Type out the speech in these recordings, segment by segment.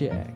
check.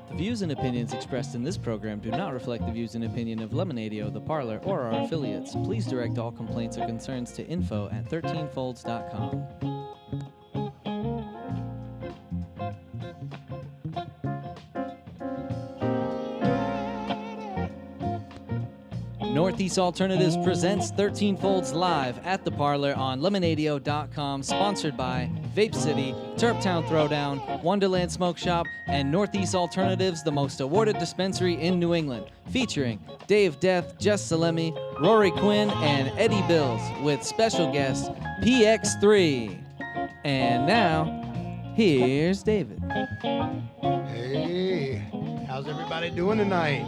The views and opinions expressed in this program do not reflect the views and opinion of Lemonadio, The Parlour, or our affiliates. Please direct all complaints or concerns to info@13folds.com. Northeast Alternatives presents 13 Folds live at The Parlour on Lemonadio.com, sponsored by Vape City, Turptown Throwdown, Wonderland Smoke Shop, and Northeast Alternatives, the most awarded dispensary in New England, featuring Dave Death, Jess Salemi, Rory Quinn, and Eddie Bills, with special guest PX3. And now, here's David. Hey, how's everybody doing tonight?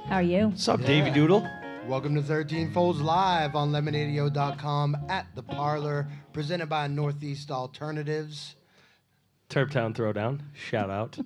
How are you? What's up, Davey Doodle? Welcome to 13 Folds Live on Lemonadio.com at The Parlour, presented by Northeast Alternatives. Turptown Throwdown, shout out.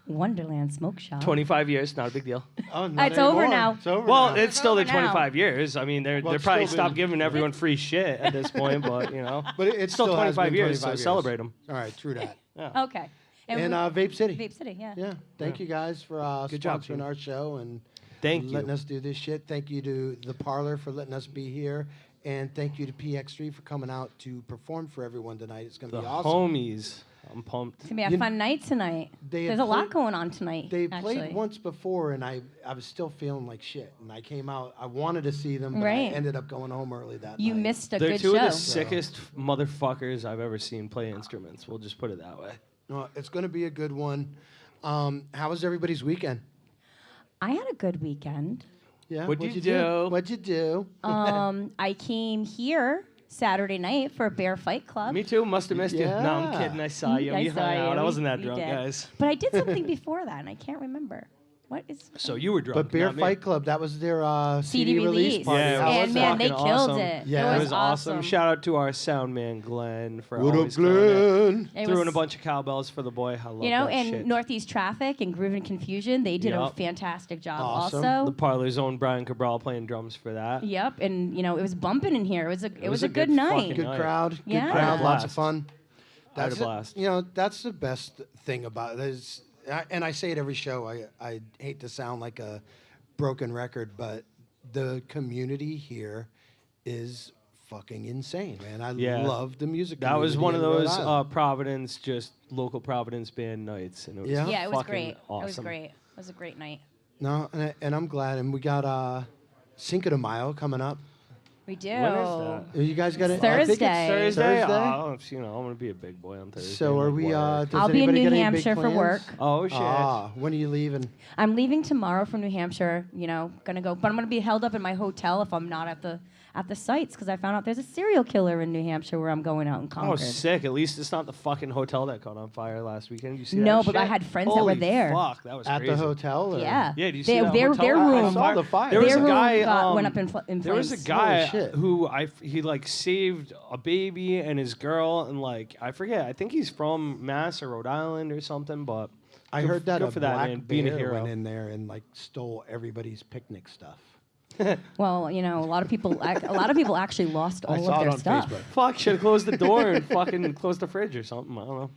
Wonderland Smoke Shop. 25 years, not a big deal. Oh, not It's over anymore. now. It's over Well, now. it's still the over now. 25 years. I mean, they're Well, probably still stopped been- giving everyone free shit at this point, but, you know. But it still still has 25 been years, 25 so celebrate them. All right, true that. Okay. And Vape City. Vape City, yeah. Yeah, thank you guys for Good job, sponsoring team. our show and Thank letting you. us do this shit. Thank you to The Parlour for letting us be here. And thank you to PX3 for coming out to perform for everyone tonight. It's going to The be awesome. homies. I'm pumped. It's going to be a fun night tonight. They had There's a lot played- going on tonight, They actually. played once before, and I was still feeling like shit. And I came out. I wanted to see them, but I Right. ended up going home early that You night. missed a They're good two show. of the sickest motherfuckers I've ever seen play instruments. We'll just put it that way. Well, it's going to be a good one. How was everybody's weekend? I had a good weekend. Yeah. What'd you do? What'd you do? I came here Saturday night for Bear Fight Club. Me too. Must have missed you. No, I'm Yeah. kidding. I saw you. I We saw hung out. you. I wasn't that You drunk, did. guys. But I did something before that, and I can't remember. What is... So you were drunk. But Bear not me. Fight Club, that was their CD release party. Yeah, How it was And was that? man, they fucking killed awesome. it. Yeah. It It was was awesome. Shout out to our sound man, Glenn, for What up, always killing it. Glenn? It Threw in a was- bunch of cowbells for the boy. I love You know, that and shit. Northeast Traffic and Groove and Confusion, they did a Yup. fantastic job Awesome. also. The Parlour's own Brian Cabral playing drums for that. Yep, and you know, it was bumping in here. It was a was a a good good night. fucking Good night. crowd. Good Yeah. crowd. I had a Lots of blast. fun. I had a That's blast. You know, that's the best thing about it is, and I say it every show. I hate to sound like a broken record, but the community here is fucking insane, man. I Yeah. love the music. That was community one of in Rhode those Island. Providence, just local Providence band nights, and it was Yeah. Yeah, it was fucking great. awesome. It was great. It was a great night. No, and I'm glad. And we got Cinco de Mayo coming up. We do. When is that? You guys got it? Thursday. Thursday? Thursday? Oh, I'm gonna be a big boy on Thursday. So are like we? work. Does I'll be in anybody New got any big Hampshire for plans? work. Oh shit. When are you leaving? I'm leaving tomorrow from New Hampshire. Gonna go, but I'm gonna be held up in my hotel if I'm not at the sites because I found out there's a serial killer in New Hampshire where I'm going out in Concord. Oh, sick. At least it's not the fucking hotel that caught on fire last weekend. You see that No, but shit? I had friends that were Holy there. Fuck, that was At crazy. the hotel? Or? Yeah. Yeah, do you see that their hotel? room? I saw the fire. There was their a guy room went up in flames. There was a guy Holy shit. who he like saved a baby and his girl and like I forget. I think he's from Mass or Rhode Island or something. But I good- heard that good a for that black man being a bear hero. went in there and like stole everybody's picnic stuff. Well, a lot of people actually lost all of their stuff. Fuck, should have closed the door and fucking closed the fridge or something. I don't know.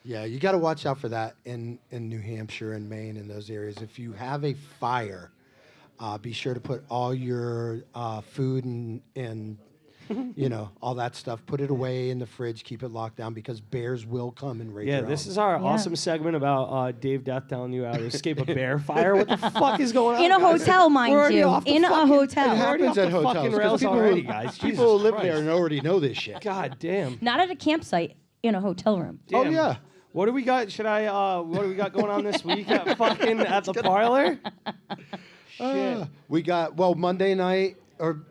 Yeah, you got to watch out for that in New Hampshire and Maine and those areas. If you have a fire, be sure to put all your food and all that stuff. Put it away in the fridge. Keep it locked down because bears will come and raid Yeah, your this home. is our Yeah. awesome segment about Dave Death telling you how to escape a bear fire. What the fuck is going on? In a guys? hotel, We're mind already you. off the In a fucking- hotel. It We're already happens off at the hotels. fucking 'cause rails people already, who, guys. people Jesus who live Christ. there and already know this shit. God damn. Not at a campsite, in a hotel room. Oh, Damn. yeah. What do we got? What do we got going on this week at the parlor? Shit. We got Monday night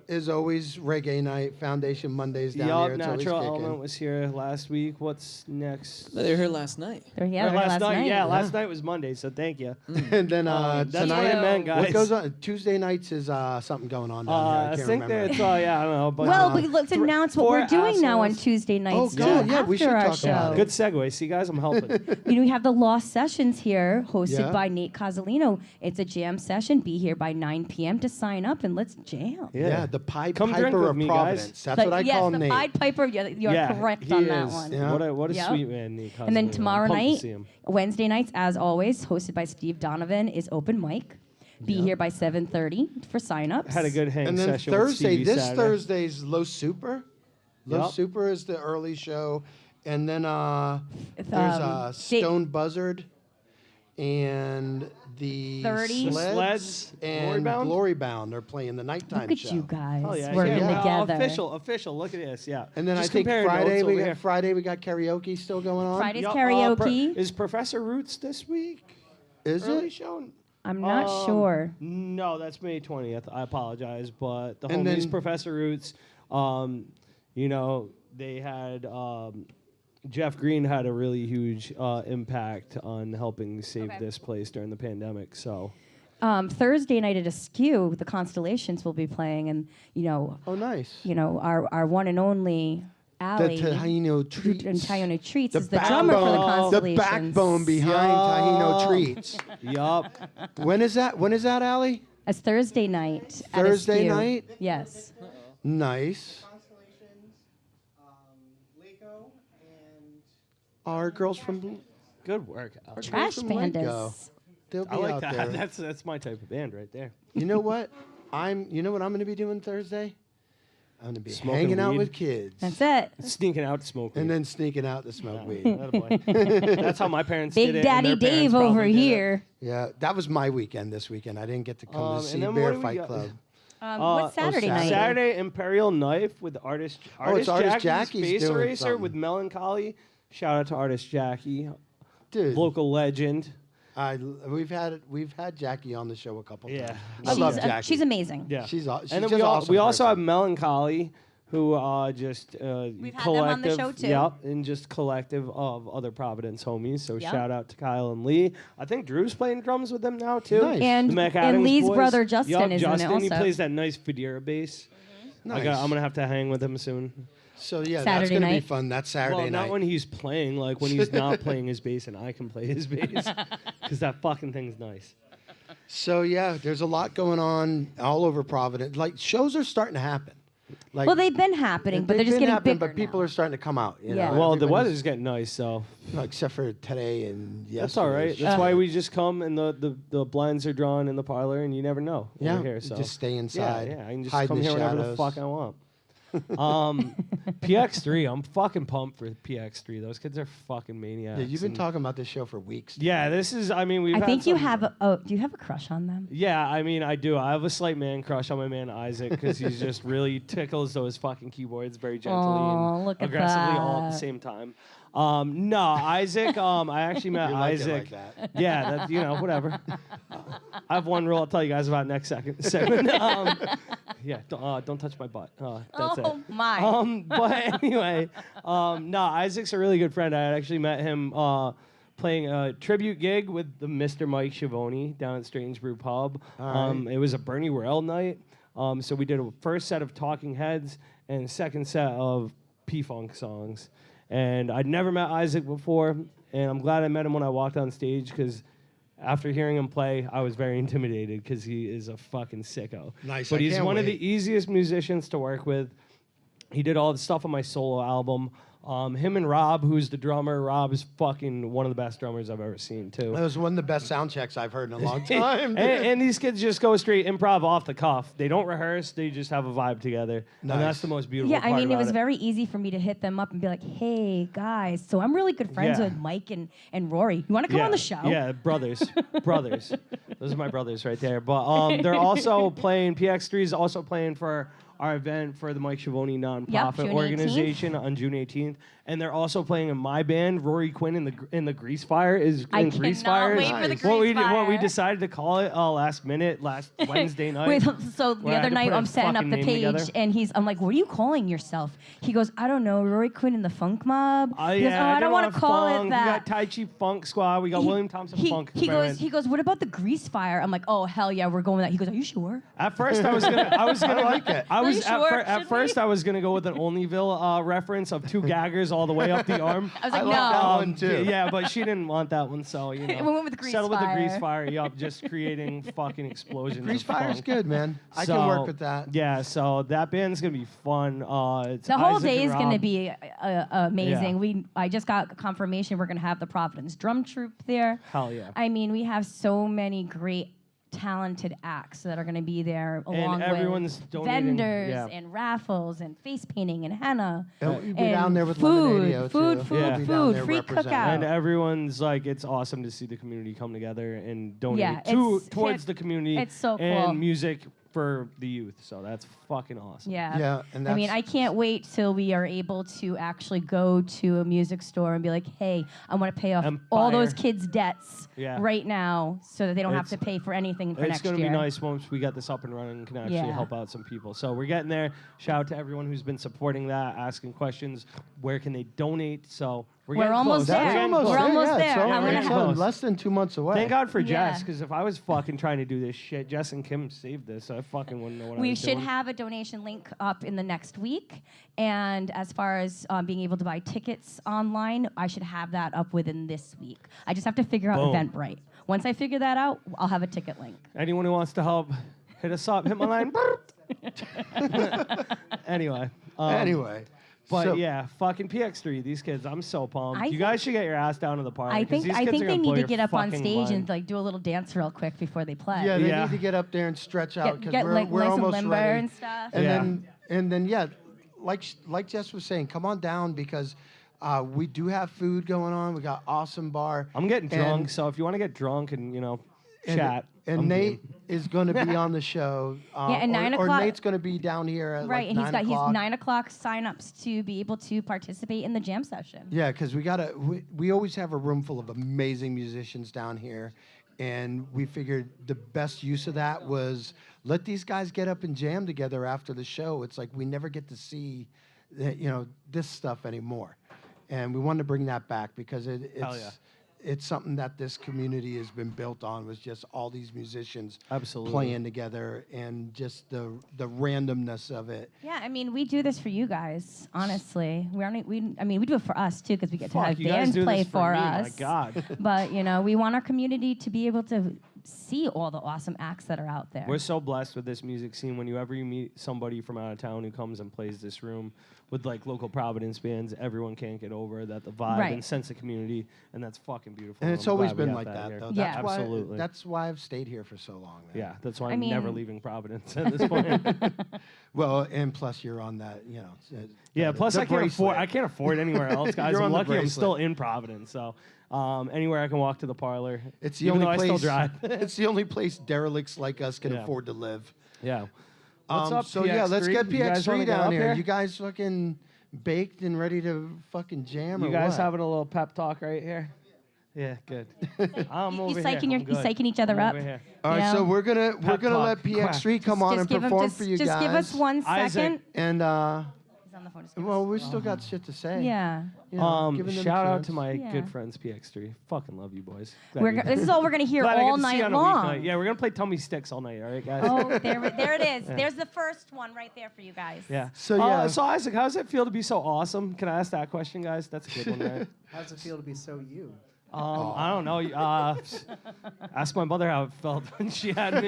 is always reggae night. Foundation Mondays down Yup, here. It's always Natural kicking. Element was here last week. What's next? They were here last night. They're Or there last night. Yeah, night. last night was Monday, so thank you. And then That's what tonight, I meant, guys. what goes on? Tuesday nights is something going on down here. I I can't think remember. that's I don't know. But Well, let's announce what we're doing now on assholes. Tuesday nights too. God, yeah, we after should our talk show. about it. Good segue. See, guys, I'm helping. We have the Lost Sessions here, hosted Yeah. by Nate Cozzolino. It's a jam session. Be here by 9 p.m. to sign up and let's jam. Yeah, the Pied Come drink Piper with of me, guys. Providence. That's what I yes, call the Nate. Pied Piper. You're correct he on that is. one. Yeah. What a Yep. sweet man, Nate And then Cozzolino. tomorrow Pumped to night, see him. Wednesday nights, as always, hosted by Steve Donovan, is open mic. Be here by 7:30 for signups. Had a good hang And then session with Thursday, Stevie this Saturday. Thursday's Los Super. Los Yup. Super is the early show. And then there's Jake- Stone Buzzard and the 30. Sleds and Glory Glory Bound. They're playing the nighttime Look at show. you guys Oh, yeah, working yeah. together. Official. Look at this. Yeah. And then Just I think compare Friday notes over Friday here. we got karaoke still going on. Friday's Yup, karaoke. is Professor Roots this week? Is Early it? show? I'm not sure. No, that's May 20th. I apologize, but the And homies then- Professor Roots, they had Jeff Green had a really huge impact on helping save this place during the pandemic. So Thursday night at Askew, the Constellations will be playing, and Oh, nice. our one and only The Allie. Tahino Treats. And Tahino Treats The is the drummer for the backbone- Constellations. The backbone behind Tahino Treats. yup. When is that? When is that, Allie? It's Thursday night. at Thursday Askew. night? Yes. Nice. Constellations, Lego, and Our girls from Good work, Al. Trash from Lego. Bandits. They'll be I like out that. there. That's my type of band right there. You know what? You know what I'm going to be doing Thursday? I'm going to be Smoking hanging out weed. with kids. That's it. Sneaking out to smoke. And weed. then sneaking out to smoke weed. Attaboy. That's how my parents did Big it. Daddy and their parents Dave over probably did it. here. Yeah, that was my weekend this weekend. I didn't get to come to and see then Bear what do we Fight got? Club. What's Saturday night? Saturday, Imperial Knife with artist Artist Jackie's Jackie's Space doing Eraser something. with Melancholy. Shout out to artist Jackie, Dude, local legend. we've had Jackie on the show a couple Yeah. times. I love Jackie. She's amazing. Yeah, She's and then just we, awesome we also have person. Melancholy, who just We've had them collective, on the show, too. Yep, and just collective of other Providence homies. So Yep. shout out to Kyle and Lee. I think Drew's playing drums with them now too. Nice. And, The Mac and Adams Lee's boys. brother Justin Yup, is Justin, in it he also. plays that nice Federa bass. Nice. I'm gonna have to hang with him soon. So yeah, that's Saturday gonna be night. fun. That's Saturday Well, night. not when he's playing, like when he's not playing his bass and I can play his bass, because that fucking thing's nice. So yeah, there's a lot going on all over Providence. Like shows are starting to happen. Like Well, they've been happening, but they're they've just been getting happening, bigger but people now. are starting to come out. You Yeah. know, Well, the everybody's- weather's getting nice, so except for today and yesterday. that's all right. That's why we just come and the blinds are drawn in the parlor, and you never know Yeah, over here. So just stay inside. Yeah, I can just hide come in the here whenever the shadows. fuck I want. PX3, I'm fucking pumped for PX3. Those kids are fucking maniacs. Yeah, you've been and- talking about this show for weeks. Yeah, this is. I mean, we've. I had think you some- have. Do you have a crush on them? Yeah, I mean, I do. I have a slight man crush on my man Isaac because he's just really tickles those fucking keyboards very gently Aw, and look at aggressively all at the that. same time. No, Isaac. I actually met You like it Isaac. like that. Yeah, that, whatever. I have one rule I'll tell you guys about next segment. Yeah, don't touch my butt. That's Oh it. my. But anyway, no, Isaac's a really good friend. I had actually met him playing a tribute gig with the Mr. Mike Schiavone down at Strange Brew Pub. It was a Bernie Worrell night. So we did a first set of Talking Heads and a second set of P-Funk songs. And I'd never met Isaac before, and I'm glad I met him when I walked on stage because after hearing him play, I was very intimidated because he is a fucking sicko. Nice, But I he's can't one of wait. the easiest musicians to work with. He did all the stuff on my solo album. Him and Rob, who's the drummer, Rob is fucking one of the best drummers I've ever seen, too. That was one of the best sound checks I've heard in a long time. and these kids just go straight improv off the cuff. They don't rehearse. They just have a vibe together. Nice. And that's the most beautiful Yeah, part I mean, it about was very easy for me to hit them up and be like, "Hey guys, so I'm really good friends Yeah. with Mike and Rory. You want to come on the show?" Yeah, brothers. Those are my brothers right there. But they're also playing, PX3 is also playing for our event for the Mike Schiavone nonprofit June 18th. organization on June 18th. And they're also playing in my band. Rory Quinn in the Grease Fire is I in Grease cannot Fire. wait for the What Grease what we Fire. decided to call it last Wednesday night. Wait, so the where I had other to night put a I'm setting up fucking the name page together. and I'm like, "What are you calling yourself?" He goes, "I don't know, Rory Quinn and the Funk Mob." He goes, Yeah, I don't want to call funk. it that. We got Tai Chi Funk Squad. We got William Thompson Funk he Experiment. goes, "What about the Grease Fire?" I'm like, "Oh hell yeah, we're going with that." He goes, "Are you sure?" At first, I was gonna like it. I was you sure? at Should first I was gonna go with an Onlyville reference of two gaggers all the way up the arm. I was like, I like "No." that one too. Yeah, but she didn't want that one, so you know. We went with the Grease settled with the Grease Fire. Fire. Yup, just creating fucking explosions. Grease of Fire's funk. good, man. I So, can work with that. Yeah, so that band's gonna be fun. It's The whole Isaac day and is going to Rob. be amazing. Yeah. I just got confirmation we're going to have the Providence Drum Troupe there. Hell yeah. I mean, we have so many great talented acts that are going to be there along everyone's with donating, vendors yeah. and raffles and face painting and henna. And we'll be and down there with food, Lemonadio, food, too. food, Yeah. We'll be down food, there free representing. cookout. And everyone's like, it's awesome to see the community come together and donate Yeah, it's towards fan- the community it's so cool. and music for the youth. So that's fucking awesome. Yeah. Yeah, and I mean, that's- I can't wait till we are able to actually go to a music store and be like, "Hey, I want to pay off all those Empire. kids' debts Yeah. right now, so that they don't have It's- to pay for anything for It's next going to year." be nice once we get this up and running and can actually Yeah. help out some people. So we're getting there. Shout out to everyone who's been supporting that, asking questions. Where can they donate? So we're getting almost close. there. We're getting We're close. almost yeah, there. It's I'm over. gonna It's have- less than 2 months away. Thank God for Yeah. Jess, because if I was fucking trying to do this shit, Jess and Kim saved this. I fucking wouldn't know what I We was should doing. have a donation link up in the next week. And as far as being able to buy tickets online, I should have that up within this week. I just have to figure out Boom. Eventbrite. Once I figure that out, I'll have a ticket link. Anyone who wants to help, hit us up. Hit my line. Anyway. Anyway. But so- yeah, fucking PX3, these kids, I'm so pumped. I you think- guys should get your ass down to the party. I 'cause think these I kids think are they gonna need blow to your get up on fucking stage mind. and like do a little dance real quick before they play. Yeah, they Yeah. need to get up there and stretch out because Get we're, like we're nice and almost limber ready. and stuff. And Yeah. then yeah, like Jess was saying, come on down because we do have food going on. We got awesome bar. I'm getting And- drunk, so if you want to get drunk and, chat. And I'm Nate game. is going to be on the show. and 9 or o'clock- Nate's going to be down here at Right, like and 9 he's o'clock. 9 o'clock sign-ups to be able to participate in the jam session. Yeah, because we always have a room full of amazing musicians down here, and we figured the best use of that was let these guys get up and jam together after the show. It's like we never get to see, this stuff anymore, and we wanted to bring that back because Hell yeah. it's something that this community has been built on, was just all these musicians Absolutely. playing together and just the randomness of it. Yeah, I mean, we do this for you guys, honestly. We do it for us too because we get to Fuck, have you guys bands do play this for me, us. my God. But we want our community to be able to see all the awesome acts that are out there. We're so blessed with this music scene. Whenever you meet somebody from out of town who comes and plays this room with like local Providence bands, everyone can't get over that the vibe Right. and sense of community, and that's fucking beautiful. And it's I'm always glad we been got like that, here. though. Yeah. Absolutely. That's why I've stayed here for so long. Man. Yeah, that's why I I'm never mean- leaving Providence at this point. Well, and plus you're on that, Yeah, plus the I can't afford. bracelet. I can't afford anywhere else, guys. You're I'm on the lucky I'm bracelet. still in Providence, so anywhere I can walk to the parlor. It's the even only though place. I still drive. It's the only place derelicts like us can Yeah. afford to live. Yeah. What's up, So yeah, let's PX3? get You guys wanna PX3 get down up here. You guys fucking baked and ready to fucking jam, You or guys what? having a little pep talk right here? Yeah, good. I'm You over psyching here. you psyching each other I'm up. over here. All right, you so know? we're gonna Pep let talk. PX3 come on and give him- perform for you just guys. give us 1 Isaac. second. And He's on the phone. Just give well, us- we still got shit to say. yeah. You know, giving them a Shout out chance. to my Yeah. good friends PX3. Fucking love you boys. Glad We're you- this is all we're gonna hear glad I all get to see you night on a weeknight. long. Yeah, we're gonna play tummy sticks all night. All right, guys. Oh, there it is. There's the first one right there for you guys. Yeah. So, yeah. So Isaac, how does it feel to be so awesome? Can I ask that question, guys? That's a good one, right? How does it feel to be so you? I don't know. Ask my mother how it felt when she had me.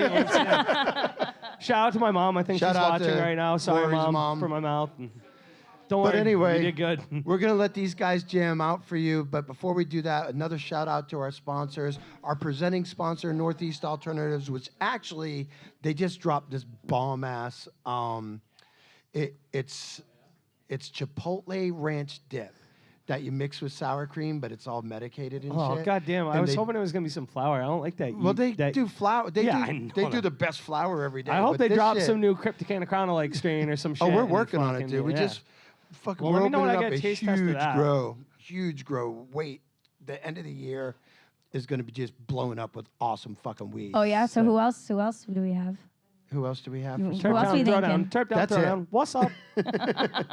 Shout out to my mom. I think Shout she's out watching to right now. Sorry, Lori's mom, mom. for my mouth. Don't But worry. anyway, you did good. we're going to let these guys jam out for you. But before we do that, another shout out to our sponsors. Our presenting sponsor, Northeast Alternatives, which actually, they just dropped this bomb ass. It's Chipotle ranch dip that you mix with sour cream, but it's all medicated and Oh shit. goddamn! I And was they- hoping it was gonna be some flour. I don't like that. Well, they do flour. They Yeah, I do. know They do that. the best flour every day. I hope but they this drop shit- some new Crypticana like strain or some shit. Oh, we're and working on it, fucking- dude. We yeah. just fucking Well, we're let me know when opening I up get a a taste test of huge that. grow. Wait, the end of the year is going to be just blowing up with awesome fucking weed. Oh yeah. So who else? Who else do we have? Who else do we have? You- for Who Turp else down, we throw thinking? down. Turp down, That's throw it. down. What's up?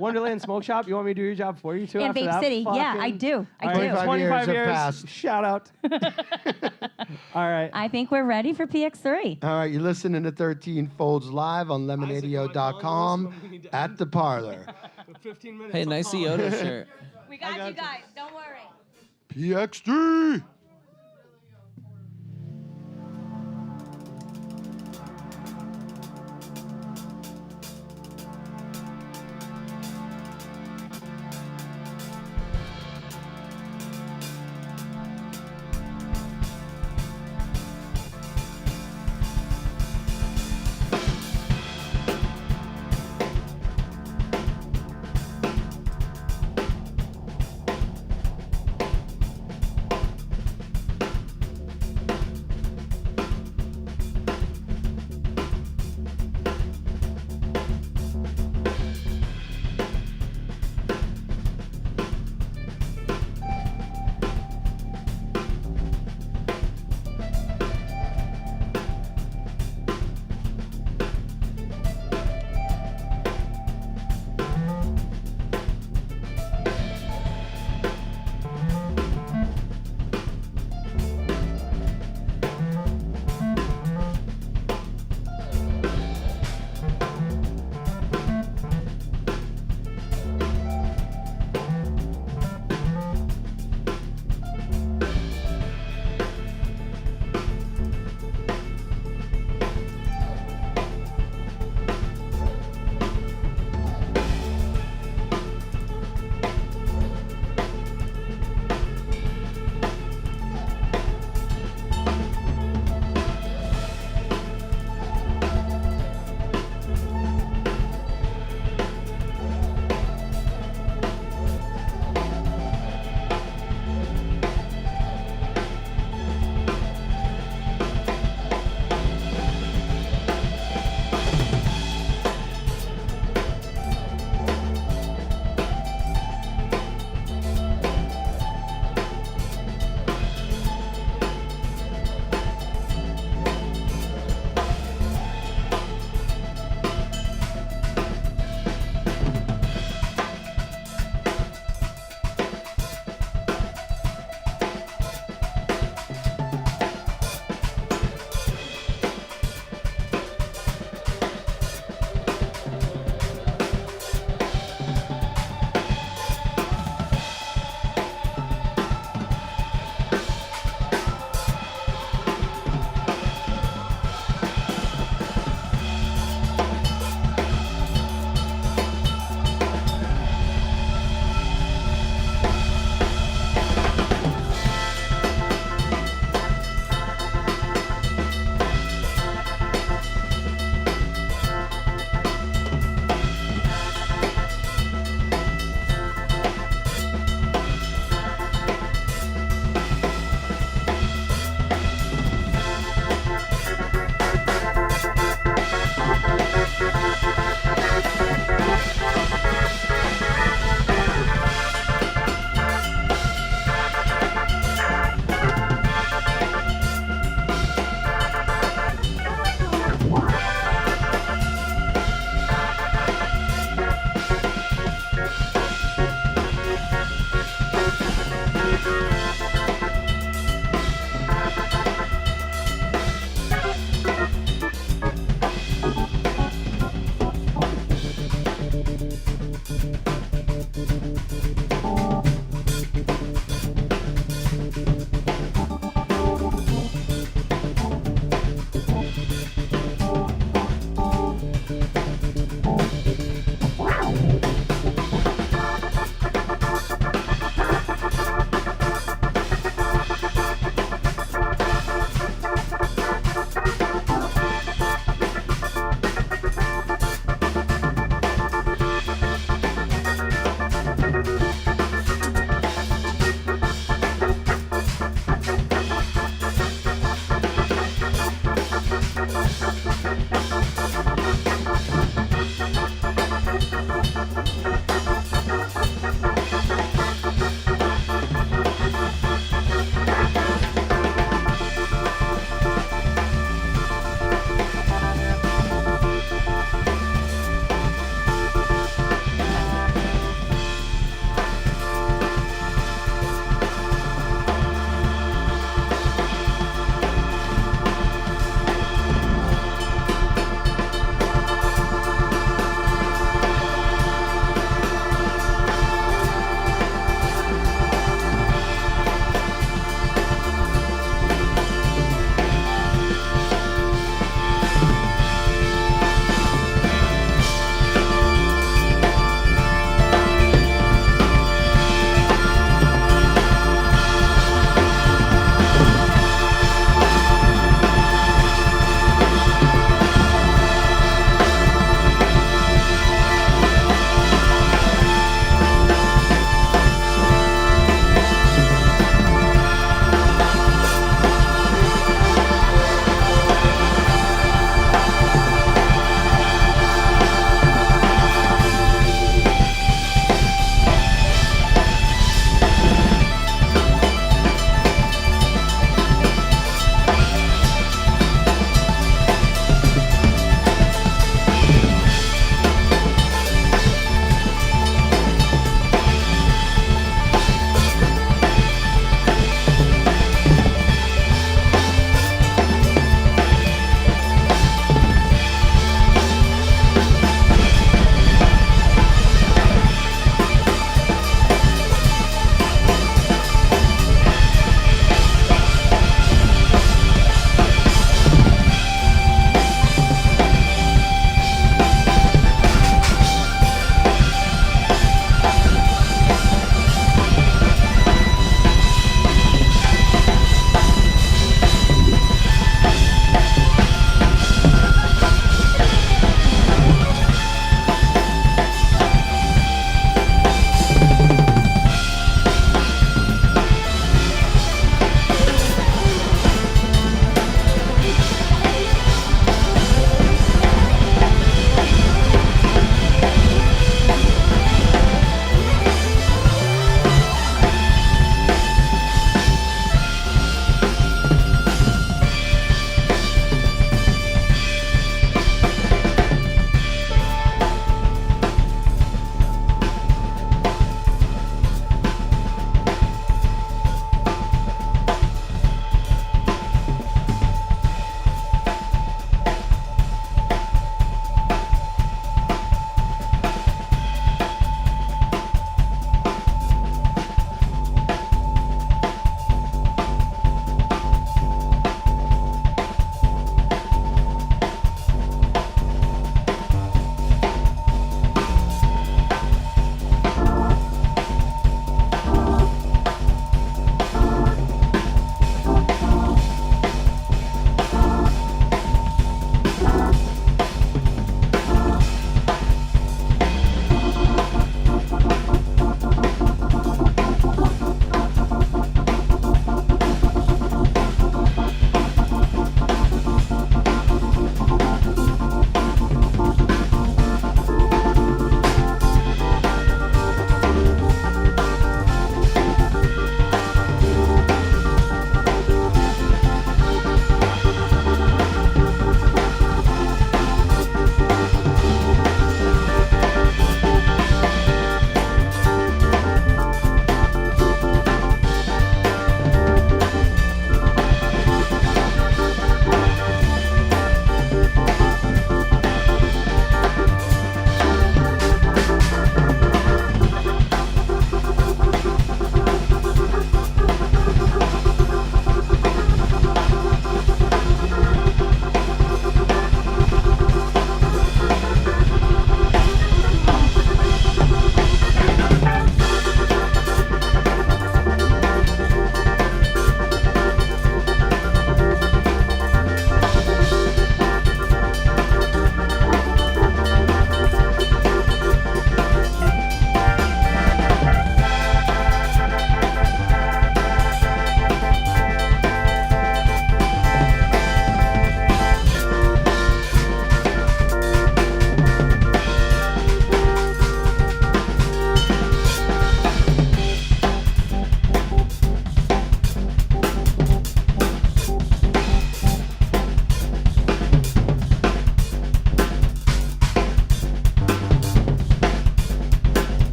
Wonderland Smoke Shop. You want me to do your job for you too? In after Vape that? City. Yeah, I Fucking- do. I All do. right, 25 years have passed. Shout out. All right. I think we're ready for PX3. All right, you're listening to 13 Folds live on lemonadio.com at the parlor. 15 minutes. Hey, nice Yoda shirt. We got you guys. Don't worry. PX3.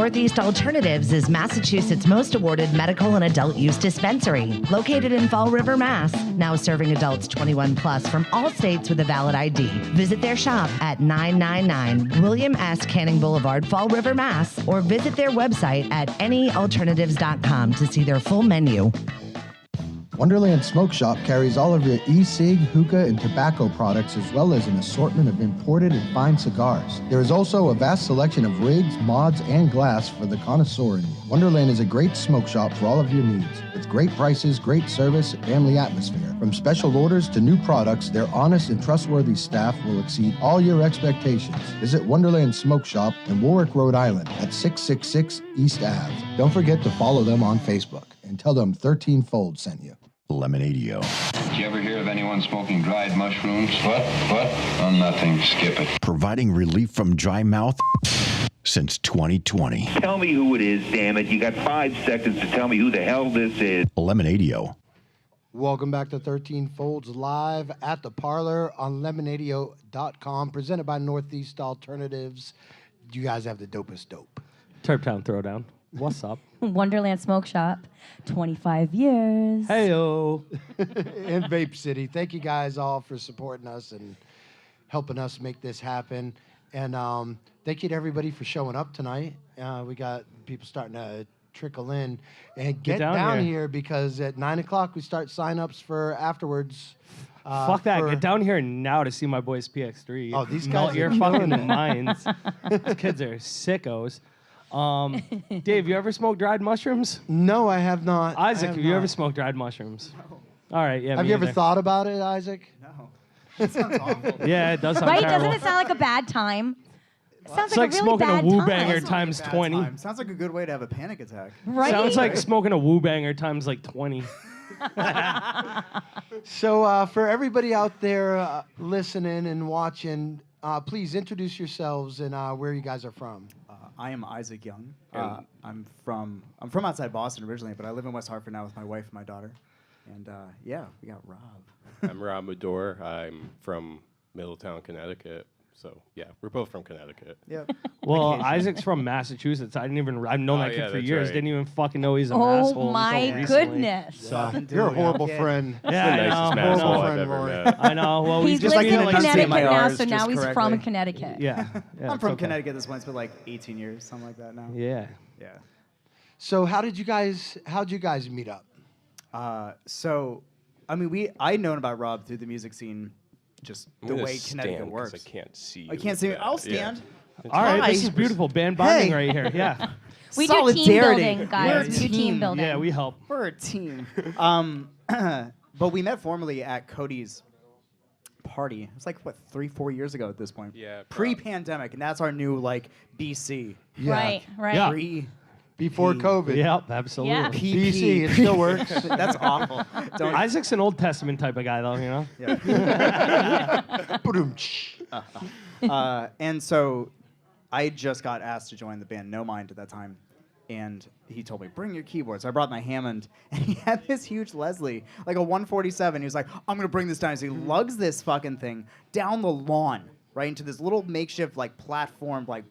Northeast Alternatives is Massachusetts' most awarded medical and adult use dispensary, located in Fall River, Mass. Now serving adults 21 plus from all states with a valid ID. Visit their shop at 999 William S. Canning Boulevard, Fall River, Mass. Or visit their website at anyalternatives.com to see their full menu. Wonderland Smoke Shop carries all of your e-cig, hookah, and tobacco products, as well as an assortment of imported and fine cigars. There is also a vast selection of rigs, mods, and glass for the connoisseur in you. Wonderland is a great smoke shop for all of your needs. With great prices, great service, and family atmosphere. From special orders to new products, their honest and trustworthy staff will exceed all your expectations. Visit Wonderland Smoke Shop in Warwick, Rhode Island at 666 East Ave. Don't forget to follow them on Facebook and tell them 13 Fold sent you. Lemonadio. Did you ever hear of anyone smoking dried mushrooms? What? Oh, nothing. Skip it. Providing relief from dry mouth since 2020. Tell me who it is, damn it. You got 5 seconds to tell me who the hell this is. Lemonadio. Welcome back to 13 Folds live at the Parlour on lemonadio.com, presented by Northeast Alternatives. You guys have the dopest dope. Turptown Throwdown. What's up? Wonderland Smoke Shop, 25 years. Heyo. In Vape City. Thank you guys all for supporting us and helping us make this happen. And thank you to everybody for showing up tonight. We got people starting to trickle in. And get down here because at 9 o'clock we start sign-ups for afterwards. Fuck that. Get down here now to see my boys PX3. Oh, these Melt guys your are fucking killing it. minds. These kids are sickos. Dave, you ever smoked dried mushrooms? No, I have not. Isaac, have you not. ever smoked dried mushrooms? No. All right, yeah. Have you ever thought about it, Isaac? No. That sounds awful. Yeah, it does sound Right? terrible. Doesn't it sound like a bad time? It sounds It's like like a really smoking a bad woo time. banger Sounds like a times bad 20. time. Sounds like a good way to have a panic attack. Right? Sounds like smoking a woo banger times like 20. So for everybody out there listening and watching, please introduce yourselves and where you guys are from. I am Isaac Young. I'm from outside Boston originally, but I live in West Hartford now with my wife and my daughter. And yeah, we got Rob. I'm Rob Medor. I'm from Middletown, Connecticut. So yeah, we're both from Connecticut. Yep. Well, Isaac's from Massachusetts. I've known that kid for that's years. right. Didn't even fucking know he's an Oh asshole. my until recently. goodness. So. You're a horrible friend. Yeah, the nicest I know. asshole Horrible I've friend, ever Rory. met. I know. Well, He's just living in like Connecticut my now, Rs so now just he's correctly. from Connecticut. Yeah. I'm it's from okay. Connecticut this point. It's been like 18 years, something like that now. Yeah. Yeah. So how'd you guys meet up? So, I mean, I'd known about Rob through the music scene, just I'm the gonna way stand Connecticut 'cause works. I can't see. I you can't see. with I'll that. Yeah. stand. All right, this Hi. is beautiful. Band bonding Hey. right here. Yeah. We do team Solidarity. building, guys. We're We do team team. building. Yeah, we help. We're a team. But we met formally at Cody's party. It was like, what, 3-4 years ago at this point? Yeah, Pre-pandemic, and that's our new, like, BC. Yeah. Right, right. Yeah. Before COVID. Yep, absolutely. Yeah. BC, it still works. That's awful. Don't. Isaac's an Old Testament type of guy, though, you know? Ba-doom-tsh. And so I just got asked to join the band No Mind at that time. And he told me, bring your keyboards. So I brought my Hammond, and he had this huge Leslie, like a 147. He was like, I'm going to bring this down. So he lugs this fucking thing down the lawn, right, into this little makeshift, like, platform, like,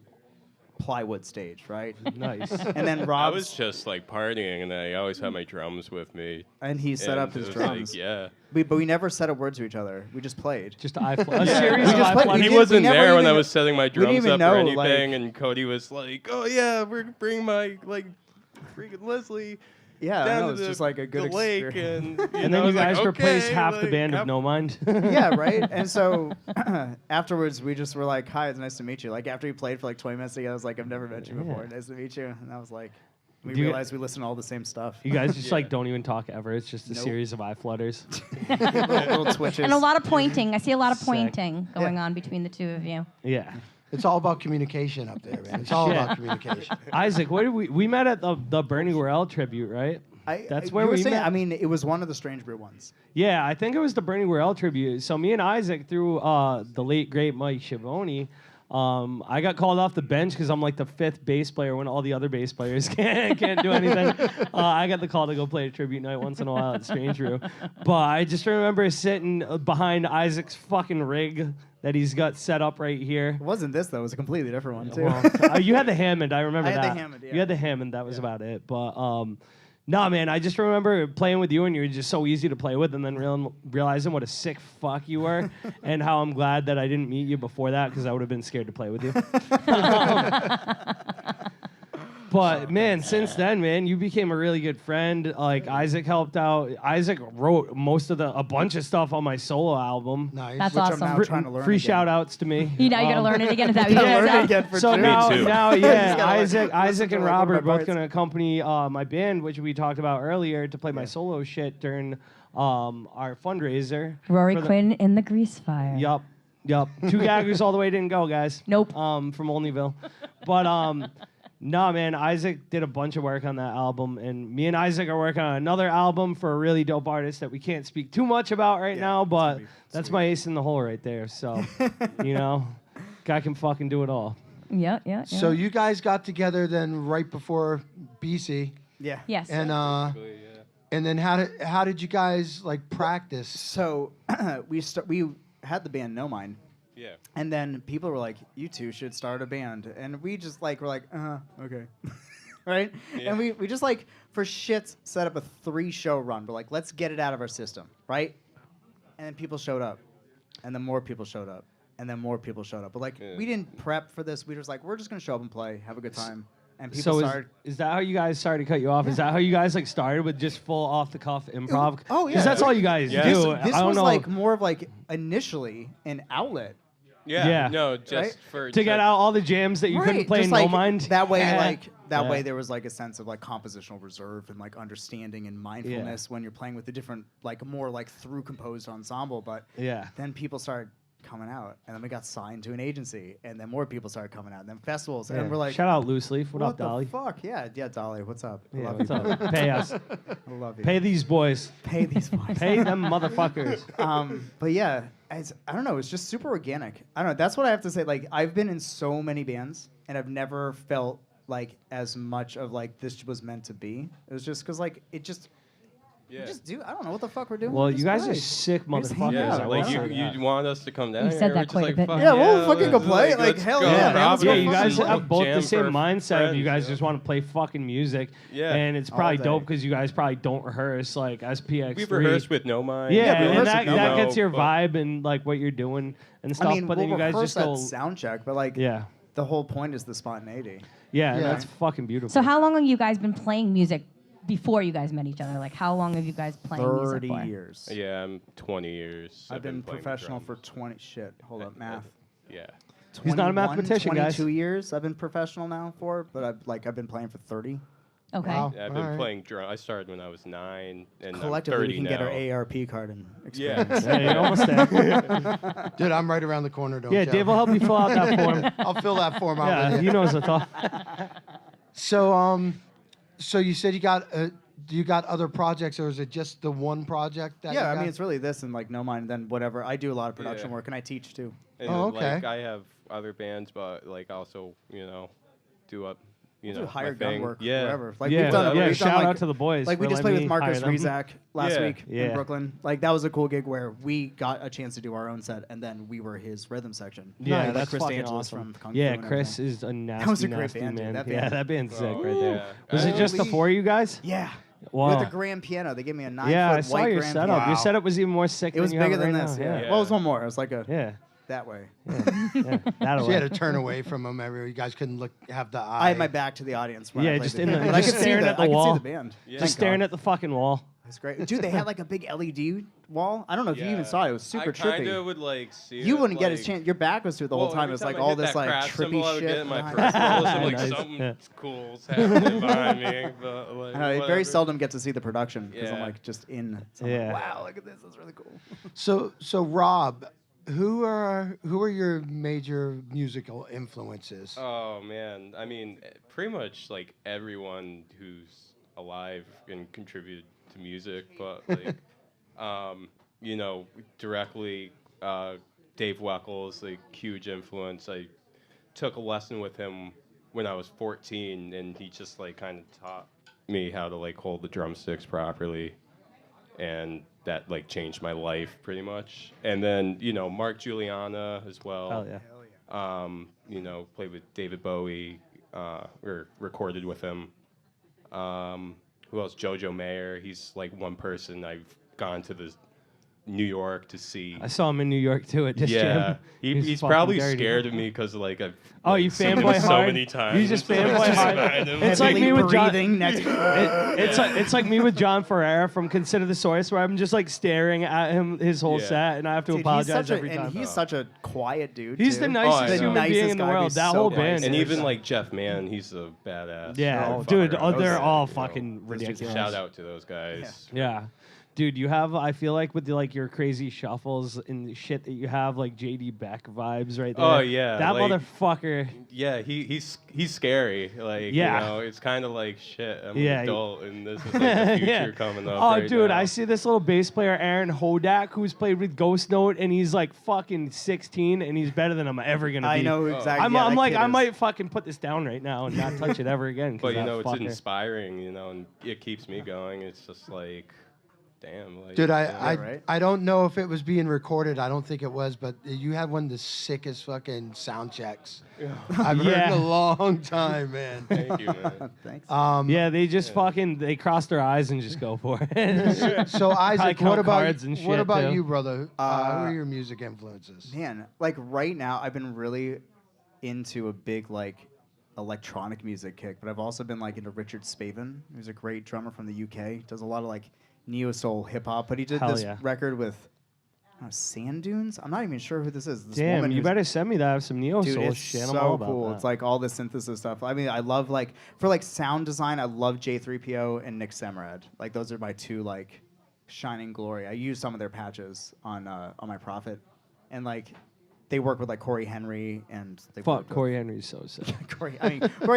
plywood stage, right? Nice. And then I Rob's, was just like partying, and I always had my drums with me. and he set and up his it was drums. Like, yeah. But we never said a word to each other. We just played. Just a series We of just played- iPhone. we He did- wasn't never there when I even- was setting my didn't drums even up know, or anything, like- and Cody was like, "Oh yeah, we're gonna bring my like freaking Leslie Yeah, I down know, to it's the, just like a good the lake," experience. and And then I you was like, guys replaced "Okay, half the like, band of have- No Mind. Yeah, right? And so afterwards, we just were like, hi, it's nice to meet you. Like, after we played for like 20 minutes together, I was like, I've never met you before. Nice to meet you. And I was like, we Do you- realized we listen to all the same stuff. You guys just like don't even talk ever. It's just a Nope. series of eye flutters. little twitches. And a lot of pointing. I see a lot of Sick. pointing going on between the two of you. Yeah. It's all about communication up there, man. It's all Shit. about communication. Isaac, where did we met at the Bernie Worrell tribute, right? That's where you were we saying, met. I mean, it was one of the Strange Brew ones. Yeah, I think it was the Bernie Worrell tribute. So me and Isaac, through the late great Mike Schiavone, I got called off the bench because I'm like the 5th bass player when all the other bass players can't do anything. I got the call to go play a tribute night once in a while at Strange Brew. But I just remember sitting behind Isaac's fucking rig that he's got set up right here. It wasn't this, though. It was a completely different one, too. Well, you had the Hammond. I remember I that. had the Hammond, yeah. You had the Hammond. That was about it. But nah, man, I just remember playing with you, and you were just so easy to play with, and then realizing what a sick fuck you were, and how I'm glad that I didn't meet you before that, because I would have been scared to play with you. But man, since then, man, you became a really good friend. Like Isaac helped out. Isaac wrote a bunch of stuff on my solo album. Nice. That's Which awesome. I'm now trying to learn Free again. shout outs to me. You know, you gotta learn it again. Is that what you Learn it said? again for So sure. now, too. yeah, gotta Isaac listen and to, like, Robert one are of my both parts. gonna accompany my band, which we talked about earlier, to play my solo shit during our fundraiser. Rory for the- Quinn in the Grease Fire. Yup. 2 gaggers all the way didn't go, guys. Nope. From Olneyville. But no, man, Isaac did a bunch of work on that album, and me and Isaac are working on another album for a really dope artist that we can't speak too much about right now, but that's my ace in the hole right there. So, guy can fucking do it all. Yeah. So you guys got together then right before BC, Yeah. Yes. and then how did you guys like practice? So we had the band No Mind. Yeah. And then people were like, you two should start a band. And we just like, were like, okay. Right? Yeah. And we just like, for shits, set up a 3-show run. But like, let's get it out of our system, right? And then people showed up. And then more people showed up. And then more people showed up. But like, we didn't prep for this. We were just like, we're just going to show up and play, have a good time. And people So started. is that how you guys, sorry to cut you off, is that how you guys like started with just full off the cuff improv? Oh, yeah. Because that's all you guys Yeah. do. This I don't was know. like more of like initially an outlet. Yeah. Yeah. No, just Right? for to get out all the jams that you couldn't play just in like, No Mind. That way, Yeah. that Yeah. way, there was like a sense of like compositional reserve and like understanding and mindfulness when you're playing with the different, like more like through composed ensemble. But Yeah. then people started coming out, and then we got signed to an agency, and then more people started coming out, and then festivals, Yeah. and we're like, shout out Loose Leaf. What up, the Dolly? fuck? Yeah, Dolly. What's up? I Yeah, love what's you. up? Pay us. I love you. Pay these boys. Pay these boys. Pay them motherfuckers. But yeah, I don't know. It's just super organic. I don't know. That's what I have to say. Like, I've been in so many bands, and I've never felt like as much of like this was meant to be. It was just because like it just. Yeah. We just do. I don't know what the fuck we're doing. Well, We you just guys play. are sick We just hang motherfuckers. out. Yeah, I like will say that. you want us to come down You here? said We're that just quite a like, bit. fuck Yeah, we'll fucking go let's, play. Like, let's hell go. yeah, man, Rob let's Yeah, go and you guys fucking have both jam the same for mindset. Of you friends, guys just want to play fucking music. Yeah. And it's All probably day. dope because you guys probably don't rehearse like as PX3. We've rehearsed with No Mind. Yeah, we and rehearse that, with that No gets your but- vibe and like what you're doing and stuff. I mean, but then we'll you guys rehearse just go. that sound check, but like, Yeah. the whole point is the spontaneity. Yeah, and Yeah. that's fucking beautiful. So how long have you guys been playing music before you guys met each other? Like how long have you guys playing music 30 for? years. Yeah, I'm 20 years. I've been playing professional drums. for 20. Shit, hold up, math. Yeah. He's not a 21, mathematician, guys. 22 years I've been professional now for, but I've been playing for 30. Okay. Wow. Yeah, I've been playing drum. I started when I was 9, and Collectively, I'm we 30 can now. get our AARP card and Yeah. experience. Yeah, you're almost there. Dude, I'm right around the corner. Don't Yeah, you? Dave will help you fill out that form. I'll fill that form out. Yeah, with he you. knows what's up. So you said you got other projects, or is it just the one project that? Yeah, you I mean, got? it's really this and like No Mind, then whatever. I do a lot of production Yeah. work, and I teach too. And Oh, okay. Like, I have other bands, but like also, do up, Do my hired gun thing. work, Yeah. wherever. Like Yeah, we've done, yeah, we've done, shout like, out to the boys Like we for just letting played with me hire Marcus them. Rizak last Yeah. week Yeah. in Brooklyn. Like that was a cool gig where we got a chance to do our own set, and then we were his rhythm section. Yeah, Like that's Chris fucking Angeles awesome. from Kung Fu Yeah, and Chris everything. is a nasty, was a great nasty band, dude. man. That Yeah, band- that band's sick Oh, right there. yeah. Was it just the Holy- 4 of you guys? Yeah. Wow. With the grand piano, they gave me a 9-foot Yeah, I white saw your grand setup. piano. Your setup was even more sick. It was than you have bigger than right this. now. Yeah. Yeah. Well, it was one more. It was like a Yeah. that way. Yeah. That So way. you had to turn away from them. You guys couldn't have the eye. I had my back to the audience. When I Yeah, played just the in the- band. But I just could see staring at the I could wall. see the band. Yeah. Just staring at the fucking wall. It's great, dude. They had like a big LED wall. I don't know if you even Yeah. saw it. It was super I kind trippy. of would like see You it, wouldn't get like, his chance. Your back was to it the whole well, time. every It was like I all hit this that like crash symbol, I trippy would shit. get in my behind peripherals and like Nice. something Yeah. cool's happening behind me. But like, I know, I very whatever. seldom get to see the production because I'm Yeah. like just in. So I'm Yeah. like, wow, look at this. That's really cool. So Rob, who are your major musical influences? Oh man, I mean, pretty much like everyone who's alive and contributed to music, but like, directly, Dave Weckles, like huge influence. I took a lesson with him when I was 14, and he just like kind of taught me how to like hold the drumsticks properly, and that like changed my life pretty much. And then Mark Juliana as well. Hell yeah. Played with David Bowie, or recorded with him. Who else? Jojo Mayer. He's like one person I've gone to the New York to see. I saw him in New York too at this Yeah, gym. he's probably scared of me because like I've you seen him fanboy so hard. many times. You just fanboy hard. It's like me with John. It's like me with John Ferreira from Consider the Source, where I'm just like staring at him his whole set, and I have to apologize every time. And he's such a quiet dude. He's too. the nicest human being in the world. That whole band. And even like Jeff Mann, he's a badass. Yeah, dude, they're all fucking ridiculous. Shout out to those guys. Yeah. Dude, you have, I feel like with your crazy shuffles and the shit that you have, like JD Beck vibes right there. Oh yeah, that like, motherfucker. Yeah, he's scary. Like it's kind of like shit. I'm an adult, and this is like the future coming up. Oh, right dude, now. I see this little bass player Aaron Hodak who's played with Ghost Note, and he's like fucking 16, and he's better than I'm ever gonna be. I know exactly. I'm like, I might fucking put this down right now and not touch it ever again. But it's inspiring. And it keeps me going. It's just like. Damn, like, dude, I don't know if it was being recorded. I don't think it was, but you had one of the sickest fucking sound checks I've heard in a long time, man. Thank you, man. Thanks. They just they cross their eyes and just go for it. So Isaac, what about too. you, brother? Who are your music influences? Man, like right now, I've been really into a big like electronic music kick, but I've also been like into Richard Spavin, who's a great drummer from the UK. Does a lot of like neo soul hip hop, but he did this record with Sand Dunes. I'm not even sure who this is. This Damn, woman you better send me that some neo soul it's shit. So I'm all about cool. that. It's like all the synthesis stuff. I mean, I love like for like sound design, I love J3PO and Nick Semrad. Like those are my two like shining glory. I use some of their patches on my Prophet, and like they work with like Corey Henry and they fuck Corey Henry's so sick. Corey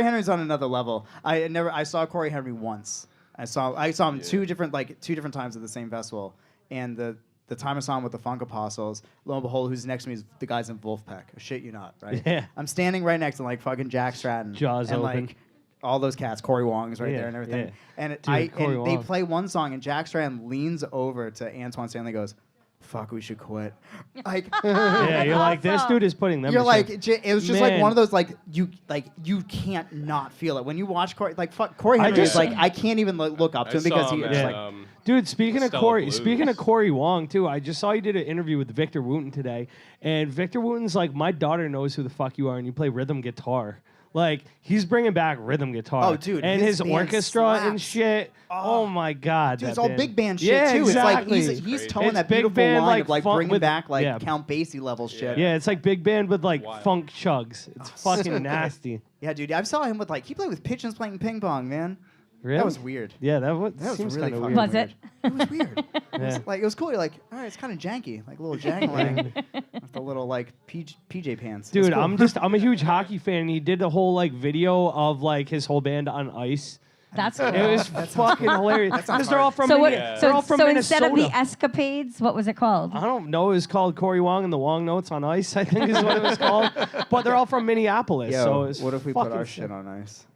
Henry's on another level. I saw Corey Henry once. I saw him two different times at the same festival, and the time I saw him with the Funk Apostles, lo and behold, who's next to me is the guys in Wolfpack. I shit you not, right? Yeah. I'm standing right next to like fucking Jack Stratton, Jaws and open. like all those cats. Corey Wong's right there and everything. Yeah. And they play one song, and Jack Stratton leans over to Antoine Stanley, and goes, "Fuck, we should quit." Like, you're like, this dude is putting them. You're to like, shame. it was just like one of those like you can't not feel it when you watch Corey. Like fuck, Corey Henry is like I can't even look up to him because he is like. Dude, speaking of Corey Wong too, I just saw you did an interview with Victor Wooten today, and Victor Wooten's like, my daughter knows who the fuck you are, and you play rhythm guitar. Like he's bringing back rhythm guitar. Oh, dude, and his orchestra slaps. and shit. Oh my god, dude, that it's all band. big band shit yeah, too. Exactly. It's like he's towing it's that big beautiful band, line of like funk bringing with, back like Count Basie level shit. Yeah, it's like big band with like funk chugs. It's fucking nasty. Yeah, dude, I saw him with like he played with pigeons playing ping pong, man. Really? That was weird. Yeah, that was seems really kind of fucking weird. Was it? It was weird. It was cool. You're like, all right, it's kind of janky, like a little jangling with the little like PJ pants. Dude, cool. I'm a huge hockey fan. And he did the whole like video of like his whole band on ice. That's it was fucking hilarious. Because they're all from so they're all from so Minnesota. instead of the escapades, what was it called? I don't know. It was called Corey Wong and the Wong Notes on Ice, I think is what it was called. But they're all from Minneapolis. Yo, so it's what if we put our sick. shit on ice?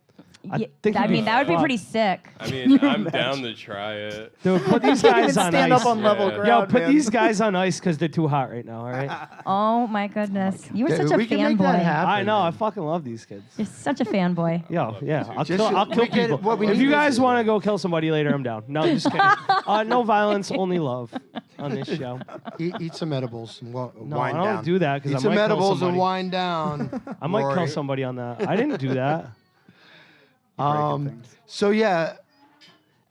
I mean, that would be pretty sick. I mean, I'm down to try it. Dude, put these guys on stand ice. up on level ground. Yo, put man. these guys on ice because they're too hot right now, all right? Oh my goodness, you were Dude, such a we can make that fanboy. happen. I know. I fucking love these kids. You're such a fanboy. Yo, yeah. I'll Just- kill we get- people. what we If need you is- guys want to go kill somebody later, I'm down. No, just kidding. No violence, only love on this show. Eat some edibles and No, wind I don't down. do that because Eat I some might kill edibles and somebody. wind down. I might kill Rory. somebody on that. I didn't do that. So yeah,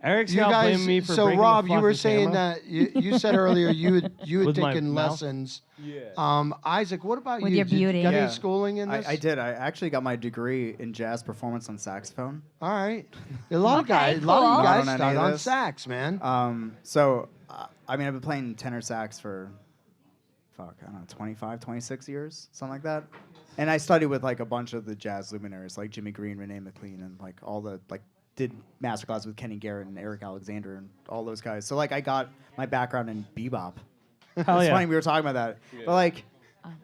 Eric's you now guys. blaming me for So breaking Rob, the you were fucking saying camera. that you said earlier you had With my taken mouth? lessons. Yeah. Isaac, what about With you? your beauty. Did you got Yeah. any schooling in this? I did. I actually got my degree in jazz performance on saxophone. All right. A lot of Okay, guys, a lot of cool. you guys Not on any start of on this. sax, man. I mean, I've been playing tenor sax for, I don't know, 25, 26 years, something like that. And I studied with like a bunch of the jazz luminaries, like Jimmy Green, Renee McLean, and like all the did masterclass with Kenny Garrett and Eric Alexander and all those guys. So like I got my background in bebop. Hell It's yeah. funny we were talking about that, but like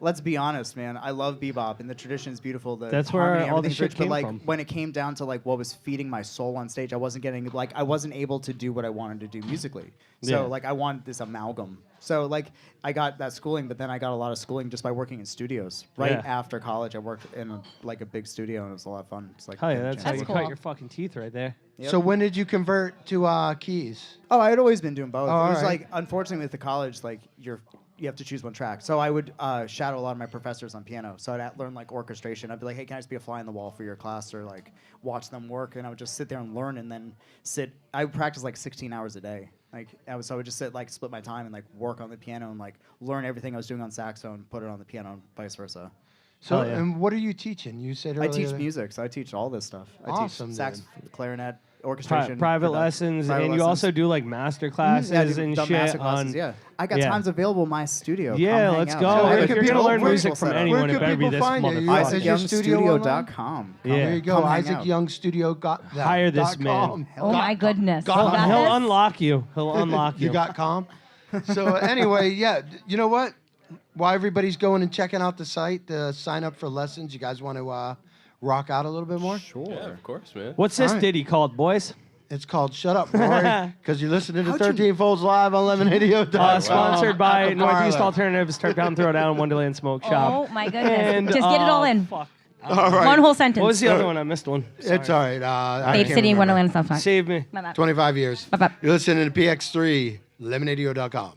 let's be honest, man. I love bebop, and the tradition is beautiful. That's where harmony, all the everything's shit rich, came but like from. when it came down to like what was feeding my soul on stage, I wasn't able to do what I wanted to do musically. So Yeah. like I wanted this amalgam. So like I got that schooling, but then I got a lot of schooling just by working in studios. Right Yeah. after college, I worked in a big studio, and it was a lot of fun. It's like Hell yeah, getting a that's chance. how you cool. cut your fucking teeth right there. Yep. So when did you convert to keys? Oh, I had always been doing both. Oh, It was alright. like, unfortunately, with the college, like you have to choose one track. So I would shadow a lot of my professors on piano. So I'd learn like orchestration. I'd be like, hey, can I just be a fly on the wall for your class, or like watch them work? And I would just sit there and learn, and then sit. I would practice like 16 hours a day. Like so I would just split my time and like work on the piano and like learn everything I was doing on saxo and put it on the piano, and vice versa. So Hell yeah. and what are you teaching? You said earlier. I teach music, so I teach all this stuff. I Awesome, teach sax, dude. clarinet, orchestration, Private production, lessons, private and you lessons. also do like master classes Yeah, I do and dumb shit master classes, on. yeah. I got yeah. times available in my studio. Yeah, Come let's hang go. out. So I have where a can beautiful people- learn where- music from setup. anyone, Where it can better be people this find you? motherfucker. Is your studio online? IsaacYoungStudio.com. Yeah. There you go. Come hang Isaac out. Young Studio got that. Hire this dot man. com. Oh my goodness. got Got He'll this? unlock you. He'll unlock you. You got com. So anyway, yeah. You know what? While everybody's going and checking out the site to sign up for lessons, you guys want to rock out a little bit more? Sure. Yeah, of course, man. What's this All right. ditty called, boys? It's called Shut Up, Rory, because you're listening to How'd you- 13 Folds Live on Lemonadio.com. Sponsored by At the Northeast Parlour. Alternatives, Turp Down Throwdown, Wonderland Smoke Shop. Oh my goodness. And, Just get it all in. Fuck. All right. One whole sentence. What was the other one? I missed one. It's all right. I Babe can't City, remember. Wonderland, stuff. Save me. 25 years. Bye-bye. You're listening to PX3, Lemonadio.com.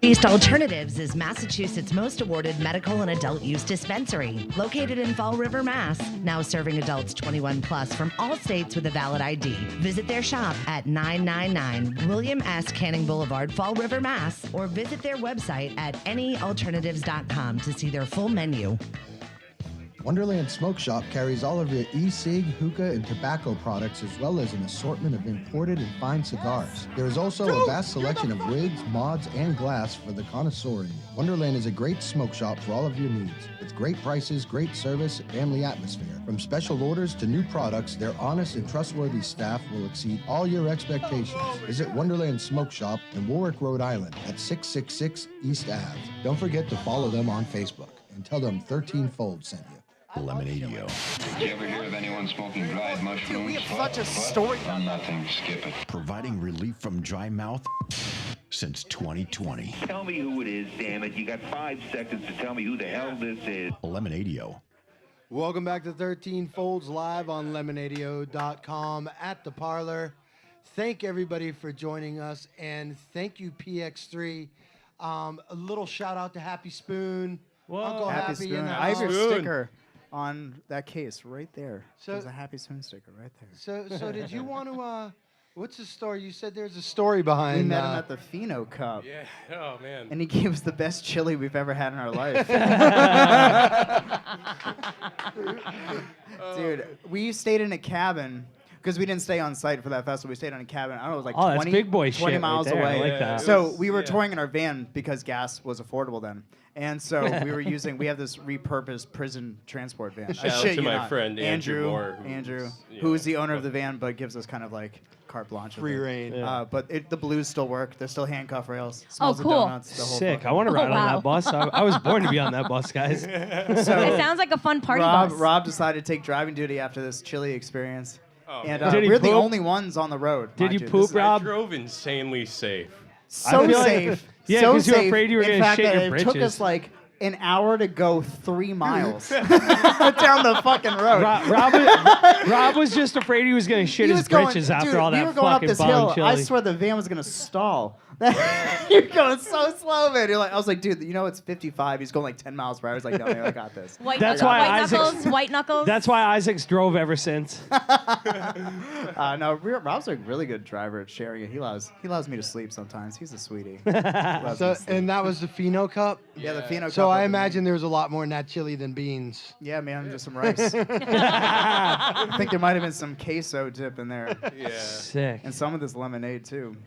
East Alternatives is Massachusetts' most awarded medical and adult use dispensary, located in Fall River, Mass. Now serving adults 21 plus from all states with a valid ID. Visit their shop at 999 William S. Canning Boulevard, Fall River, Mass. Or visit their website at anyalternatives.com to see their full menu. Wonderland Smoke Shop carries all of your e-cig, hookah, and tobacco products, as well as an assortment of imported and fine cigars. There is also a vast selection of rigs, mods, and glass for the connoisseur in you. Wonderland is a great smoke shop for all of your needs. With great prices, great service, and family atmosphere. From special orders to new products, their honest and trustworthy staff will exceed all your expectations. Visit Wonderland Smoke Shop in Warwick, Rhode Island at 666 East Ave. Don't forget to follow them on Facebook and tell them 13 Fold sent you. Lemonadio. Did you ever hear of anyone smoking dried mushrooms? Dude, we have such a story. Nothing, skip it. Providing relief from dry mouth since 2020. Tell me who it is, damn it. You got 5 seconds to tell me who the hell this is. Lemonadio. Welcome back to 13 Folds live on lemonadio.com at the Parlour. Thank everybody for joining us, and thank you, PX3. A little shout out to Happy Spoon. Whoa. Uncle Happy Happy Spoon. in the I have your house. sticker on that case right there. So- There's a Happy Spoon sticker right there. So did you want to, what's the story? You said there's a story behind. We met him at the Pheno Cup. Yeah. Oh man. And he gave us the best chili we've ever had in our life. Dude, we stayed in a cabin because we didn't stay on site for that festival. We stayed in a cabin. I don't know, it was like Oh, that's 20, big boy 20 shit miles right there. away. I like that. So we were touring in our van because gas was affordable then. And so we have this repurposed prison transport van. Shout out to my friend Andrew Moore, who's the owner of the van, but gives us kind of like carte blanche. Free reign. But the blues still work. There's still handcuff rails. Smells cool. of donuts. The whole Sick. fucking- I want to ride on wow. that bus. I was born to be on that bus, guys. So It sounds like a fun party bus. Rob decided to take driving duty after this chili experience. Oh, And Did he we're the poop? only ones on the road. Did mind you This poop, is- Rob? I drove insanely safe. So I feel like- safe. Yeah, so 'cause you're safe. afraid you were In gonna fact, shit that your it took britches. us like an hour to go 3 miles down the fucking road. Rob was just afraid he was going to shit his britches after dude, all that we were going up fucking this bomb hill. chili. I swear the van was gonna stall. You're going so slow, man. I was like, dude, you know it's 55. He's going like 10 miles per hour. I was like, no, man, I got this. That's why white Isaac's- knuckles, white knuckles. That's why Isaac's drove ever since. No, Rob's a really good driver at sharing it. He allows me to sleep sometimes. He's a sweetie. Loves me So, to sleep. and that was the Pheno Cup? Yeah, the Pheno Cup. So I was imagine there was a lot more in that chili than beans. Yeah, man, just some rice. I think there might have been some queso dip in there. Yeah. Sick. And some of this lemonade, too.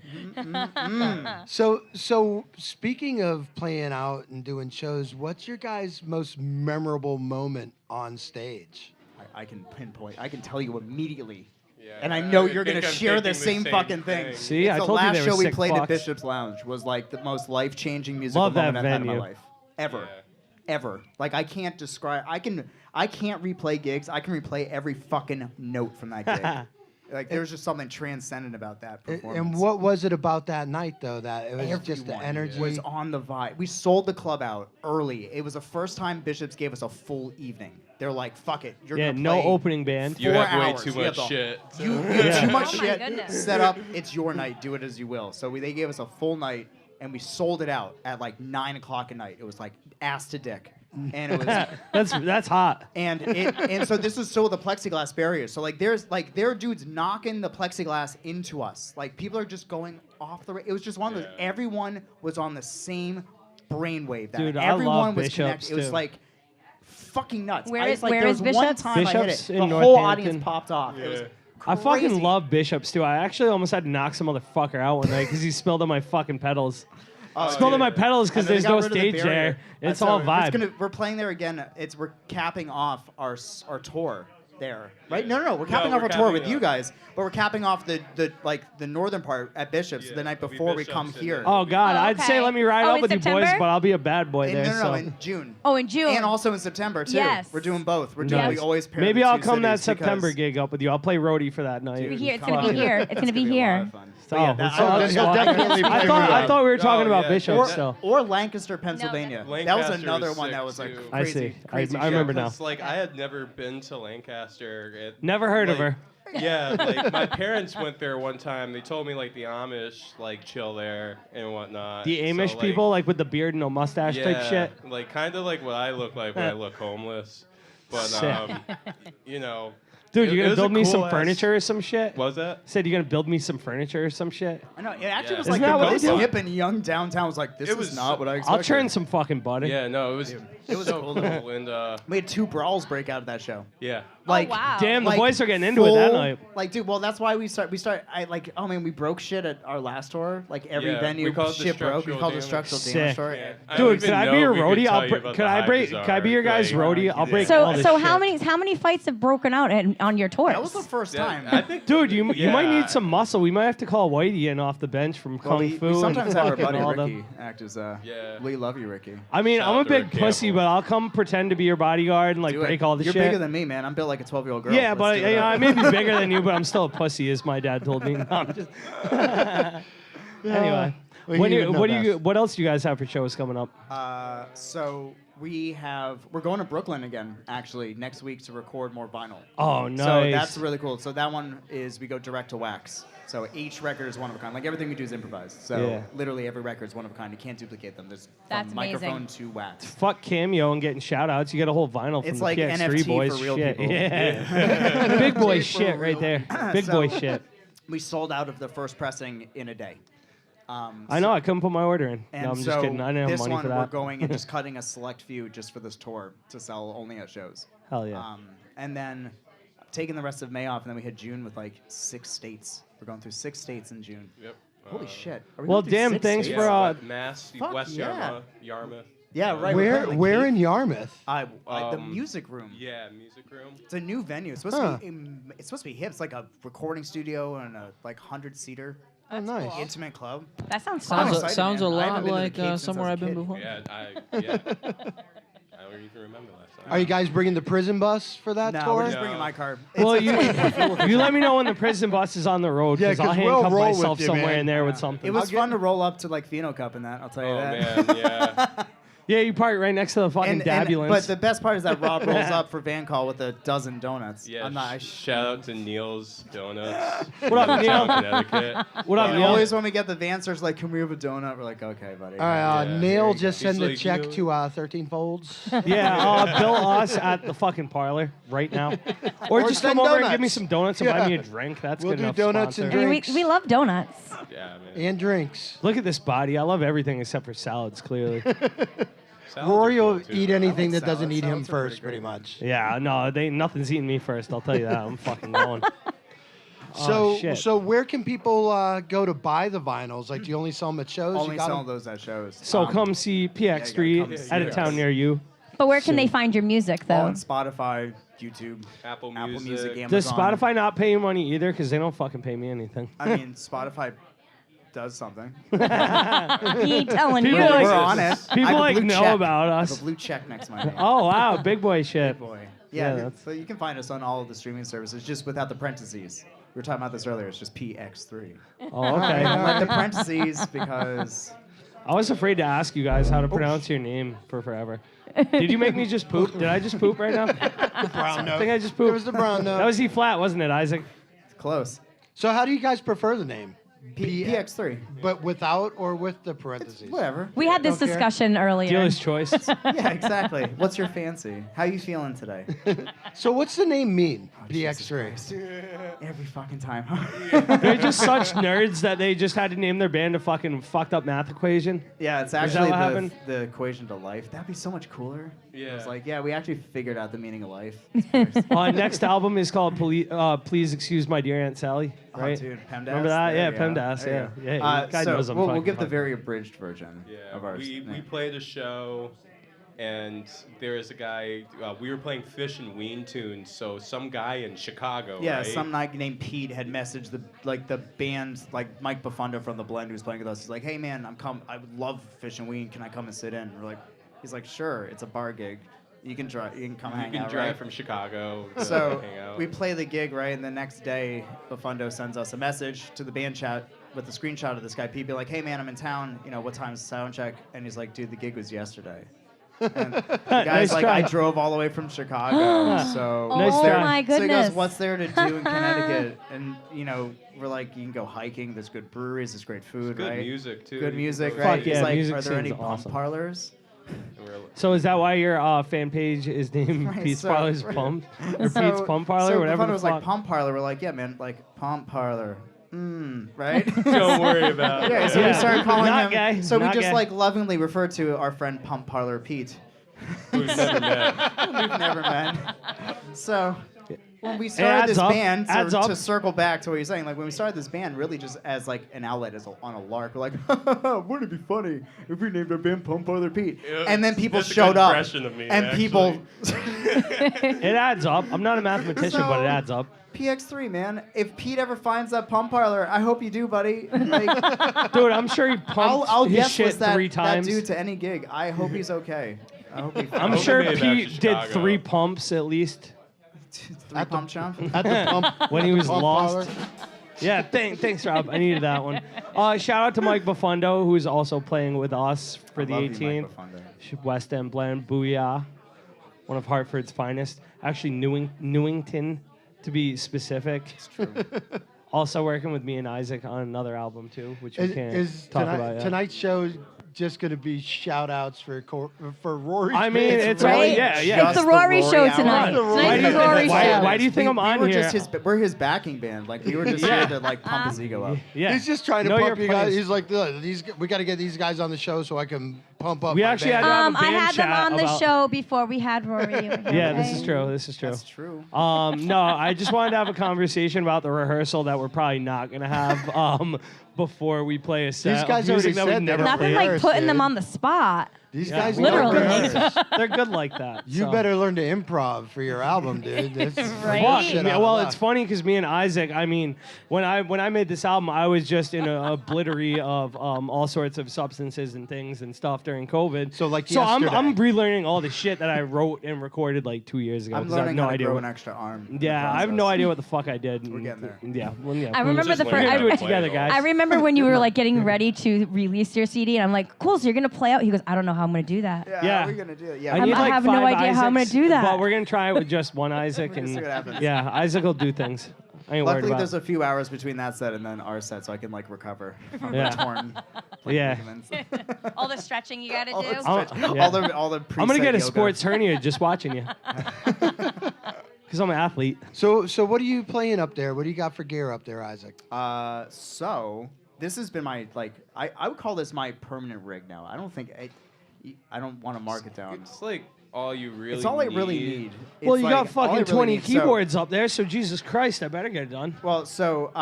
So speaking of playing out and doing shows, what's your guys' most memorable moment on stage? I can pinpoint. I can tell you immediately. Yeah, And I know I you're going to think I'm share the thinking same the same fucking thing. thing. See, I the told you last they were show we sick played fucks. at Bishop's Lounge was like the most life-changing musical Love that moment I've had in my venue. life. Ever. Yeah. Ever. Like, I can't describe. I can't replay gigs. I can replay every fucking note from that gig. Like, there's just something transcendent about that performance. And what was it about that night, though, that it was just the Everyone energy? was on the vibe. We sold the club out early. It was the first time Bishops gave us a full evening. They're like, fuck it. You're Yeah, gonna no play opening band. You 4 have way hours. too We have much the- shit. You have too much Oh my shit goodness. set up. It's your night. Do it as you will. So they gave us a full night, and we sold it out at like 9 o'clock at night. It was like ass to dick. And it was That's hot. and so this is still the plexiglass barrier. So like there are dudes knocking the plexiglass into us. Like people are just going off the. It was just one of those. Everyone was on the same brainwave. That Dude, I everyone love was Bishops, connected. It was too. like fucking nuts. Where I is- was like, where there is was one Bishops? time I hit Bishops it, in the whole Northampton. audience popped off. It was I fucking crazy. love Bishops too. I actually almost had to knock some motherfucker out one night because he spilled on my fucking pedals. Spilled on my pedals because And then there's they got no rid of the stage barrier. there. That's It's all how- vibe. we're playing there again. We're capping off our tour there, right? No. We're capping off we're our tour capping with you off. guys, but we're capping off the northern part at Bishops the night it'll be before we come Bishops and here. then- Oh God, Oh, I'd say okay. let me ride Oh, up in with you boys, September? but I'll be a bad boy there. No, so in June. Oh, in June. And also in September too. Yes. We're doing both. We're doing. Nice. We always pair Maybe the I'll two come that cities September because- gig up with you. I'll play roadie for that night. Dude, It's come gonna be on. here. It's gonna be a lot here. of fun. Oh, yeah, that's that's- He'll definitely I play thought roadie. we were talking Oh, about yeah. Bishops or, still. or Lancaster, Pennsylvania. That was Lancaster another was one that sick, was like too. I crazy. see. Crazy I remember now. Like I had never been to Lancaster Ticketmaster. Never heard of her. Yeah, like my parents went there one time. They told me like the Amish like chill there and whatnot. The Amish So, people, like with the beard and no mustache type shit. Like kind of like what I look like when I look homeless. But you know. Dude, you're it gonna was a build me some cool-ass- furniture or some shit? What was that? Said you're gonna build me some furniture or some shit? I know. It actually was Yeah. like Isn't that the what they most do? hip and young downtown was like, this It is was- not what I expected. I'll churn some fucking butter. Yeah, no, it was was so cool, cool. though. And We had 2 brawls break out of that show. yeah. Like, wow. Damn, the like, boys are getting into it that full- night. Like, dude, well, that's why we start. I like, oh man, we broke shit at our last tour. Like every Yeah, venue, we called it the shit broke. We structural called it damage. structural Sick. damage tour. Yeah. Dude, don't can I even be your know if we roadie? could I'll tell you break. about Can the I high break? Can I be your bizarre, guys' like, roadie? I'll break all this So shit. how many fights have broken out on your tours? That was the first time. I think, Dude, you might Yeah. need some muscle. We might have to call Whitey in off the bench from Well, Kung we Fu sometimes and have our fucking buddy all Ricky them. act as Yeah. we love you, Ricky. I mean, Shout I'm a out to big Ricky pussy, Apple. but I'll come pretend to be your bodyguard and like Do break it. all the You're shit. bigger than me, man. I'm built like a 12-year-old girl. Yeah, Let's but do it up. I may be bigger than you, but I'm still a pussy, as my dad told me. No, I'm just anyway, Well, when you you, would know what do you? best. What else do you guys have for shows coming up? So we're going to Brooklyn again, actually, next week to record more vinyl. Oh, nice. So that's really cool. So that one is we go direct to wax. So each record is one of a kind. Like everything we do is improvised. So Yeah. literally every record is one of a kind. You can't duplicate them. There's That's from amazing. microphone to wax. Fuck Cameo and getting shout outs. You get a whole vinyl from It's the like PS3 NFT boys. for real shit. people. Yeah. Big boy shit right there. Big So- boy shit. We sold out of the first pressing in a day. I know. I couldn't put my order in. And No, I'm so just kidding. I didn't have this money one for we're that. going and just cutting a select few just for this tour to sell only at shows. Hell yeah. And then taking the rest of May off, and then we hit June with like 6 states. We're going through 6 states in June. Yep. Holy shit. Are we well, going through damn, 6 thanks states? for Mass, Fuck West yeah. Yarmouth. Yeah, right. we're playing, like, Where Cape- in Yarmouth? the music room. Yeah, music room. It's a new venue. It's supposed to be. It's supposed to be hip. It's like a recording studio and a like 100-seater Oh, nice. intimate club. That sounds I'm fun. excited, Sounds a man. I haven't lot been to the like Cape since I somewhere was a I've been kid. before. Yeah, I don't even remember last time. Are you guys bringing the prison bus for that No, tour? we're just No. bringing my car. Well, you let me know when the prison bus is on the road, Yeah, because I'll 'cause we'll handcuff roll with myself you, somewhere man. in there with something. It was fun to roll up to like Pheno Cup and that. I'll tell you Oh that. man, yeah. Yeah, you park right next to the fucking Dabulance. But the best part is that Rob rolls up for van call with a dozen donuts. Yeah, I'm not. shout out to Neil's Donuts. What up, Neil? Connecticut. What up, And Neil? always when we get the van search, like, can we have a donut? We're like, okay, buddy. All right, Yeah. Neil, just He's send a like, check you know- to 13 Folds. Yeah, bill us at the fucking parlor right now. Or just send come over and donuts. give me some donuts and buy Yeah. me a drink. That's We'll good do enough donuts and sponsor. I mean, drinks. we love donuts. Yeah, man. And drinks. Look at this body. I love everything except for salads, clearly. Salads are Rory will cool, too. eat anything that salads. doesn't eat him Salads are first, pretty pretty much. Yeah, no, nothing's eating me first. I'll tell you that. I'm fucking going. So, shit. so where can people go to buy the vinyls? Like, do you only sell them at shows? Only You got sell 'em? those at shows. So come see PX3 come see at a us. town near you. But where can they find your music, All though? on Spotify, YouTube, Apple Music, Music. Amazon. Does Spotify not pay you money either? Because they don't fucking pay me anything. I mean, Spotify does something. He ain't telling People you. like- We're on it. People I have a like blue know check. about I have us. a blue check next to my name. Oh wow, big boy shit. Boy. Yeah, Yeah, that's- so you can find us on all of the streaming services, just without the parentheses. We were talking about this earlier. It's just PX3. Oh okay. Don't let the parentheses because I was afraid to ask you guys how to pronounce your name for forever. Did you make me just poop? Did I just poop right now? Brown I think I just It pooped. was the brown note. That was E flat, wasn't it, Isaac? it's close. So how do you guys prefer the name? PX3. But without or with the parentheses? Whatever. We had this Don't care. discussion earlier. Dealer's choice. Yeah, exactly. What's your fancy? How you feeling today? So what's the name mean? Jesus PX3. Every fucking time. They're just such nerds that they just had to name their band a fucking fucked up math equation. Yeah, it's that actually what happened? the equation to life. That'd be so much cooler. Yeah. It's like, yeah, we actually figured out the meaning of life. Next album is called Please Excuse My Dear Aunt Sally, right? Oh, dude, PEMDAS. Remember that? There Yeah, you go. PEMDAS, There you yeah. go. Yeah, guy so knows I'm we'll fucking give the funny. very abridged version Yeah, of ours. we played a show, and there is a guy. We were playing Fish and Ween tunes, so some guy in Chicago. Yeah, right? some guy named Pete had messaged the band, like Mike Bafunda from the Blend, who's playing with us. He's like, "Hey man, I would love Fish and Ween. Can I come and sit in?" And we're like, he's like, "Sure, it's a bar gig. You can drive. You can come You hang can out." drive right? from Chicago. To So hang out. we play the gig, right? And the next day, Bafundo sends us a message to the band chat with a screenshot of this guy Pete, be like, "Hey man, I'm in town. You know, what time's the sound check?" And he's like, "Dude, the gig was yesterday." And the guy's Nice like, try. I drove all the way from Chicago, so. Nice Oh try. my So he goodness. goes, what's there to do in Connecticut? And, we're like, you can go hiking. There's good breweries. There's great food, Good right? music, too. Good You can music, go right? see- He's yeah, like, music are there any seems pump awesome. parlors? So is that why your fan page is named Right, Pete's so- Parlor's Pump? Or Pete's Pump Parlor? So whatever the fun the was fuck. like pump parlor. We're like, yeah, man, like pump parlor. Right? Don't worry about it. Yeah, so we started calling Not him. gay, So we not just gay. like lovingly refer to our friend Pump Parlor Pete. We've never met. We've never met. So when we started adds this up, band, adds to up. circle back to what you're saying, like when we started this band, really just as like an outlet, on a lark, we're like, wouldn't it be funny if we named our band Pump Parlor Pete? And then people That's a showed good up, impression of me, and people. It adds up. I'm not a mathematician, but it adds up. PX3, man. If Pete ever finds that pump parlor, I hope you do, buddy. Like, Dude, I'm sure he pumped I'll his guess shit list that, 3 times. that dude to any gig. I hope he's okay. I hope he. I'm hope sure he made it back to Pete did Chicago. 3 pumps at least Three pump chump. At the pump. when he was Pump lost. parlor. Yeah, thanks, Rob. I needed that one. Shout out to Mike Bufundo, who's also playing with us for the 18th. West End Blend, Booyah. One of Hartford's finest. Actually, Newington, to be specific. It's true. Also working with me and Isaac on another album, too, which we can't Is talk tonight, about yet. tonight's show just going to be shout outs for Rory? I mean, it's Right? really, yeah. It's Just the the Rory Rory show hour. tonight. The Rory Tonight's the hour. Rory Why- show. why do you think I'm on we were here? Just we're his backing band. Like we were just Yeah. here to like pump his ego up. Yeah. He's just trying to Know your pump you guys. place. He's like, "Look, we got to get these guys on the show so I can pump up. We my actually band." had to have a I band had them chat on the about- show before we had Rory. Yeah, this is true. This is true. That's true. No, I just wanted to have a conversation about the rehearsal that we're probably not gonna have before we play a set. These of guys music already that we've said never they don't Nothing played. like rehearse, putting them dude. on the spot. These Yeah, guys we don't Literally. rehearse. They're good like that. You so. better learn to improv for your album, dude. That's Right? Fuck. shit Yeah, out well, loud. it's funny because me and Isaac. I mean, when I made this album, I was just in a oblitery of all sorts of substances and things and stuff during COVID. So, like I'm yesterday. relearning all the shit that I wrote and recorded like 2 years ago. I'm 'cause I have learning no how to idea. grow What, an extra arm. in the yeah, I have no process. idea what the fuck I did. We're getting there. Yeah, well, yeah. I remember just the learning first. how to do it play together, all. guys. I remember when you were like getting ready to release your CD, and I'm like, "Cool, so you're gonna play out." He goes, "I don't know how I'm gonna do that." Yeah. We're gonna do it. Yeah. I I'm- need I like have no 5 idea how I'm gonna Isaacs, do that. But we're gonna try it with just one Isaac, We're gonna see and what happens. yeah, Isaac will do things. I ain't worried Luckily, about. there's a few hours between that set and then our set, so I can like recover from Yeah. the torn. Yeah. ligaments. All the stretching you gotta all, the do. stretch- yeah. all the I'm gonna preset get a yoga. sports hernia just watching you, because I'm an athlete. So what are you playing up there? What do you got for gear up there, Isaac? So this has been my like I would call this my permanent rig now. I don't think I don't want to mark it down. It's like all you really It's all I really need. Well, It's you like got all I fucking really 20 need. So- keyboards up there, so Jesus Christ, I better get it done. Well, so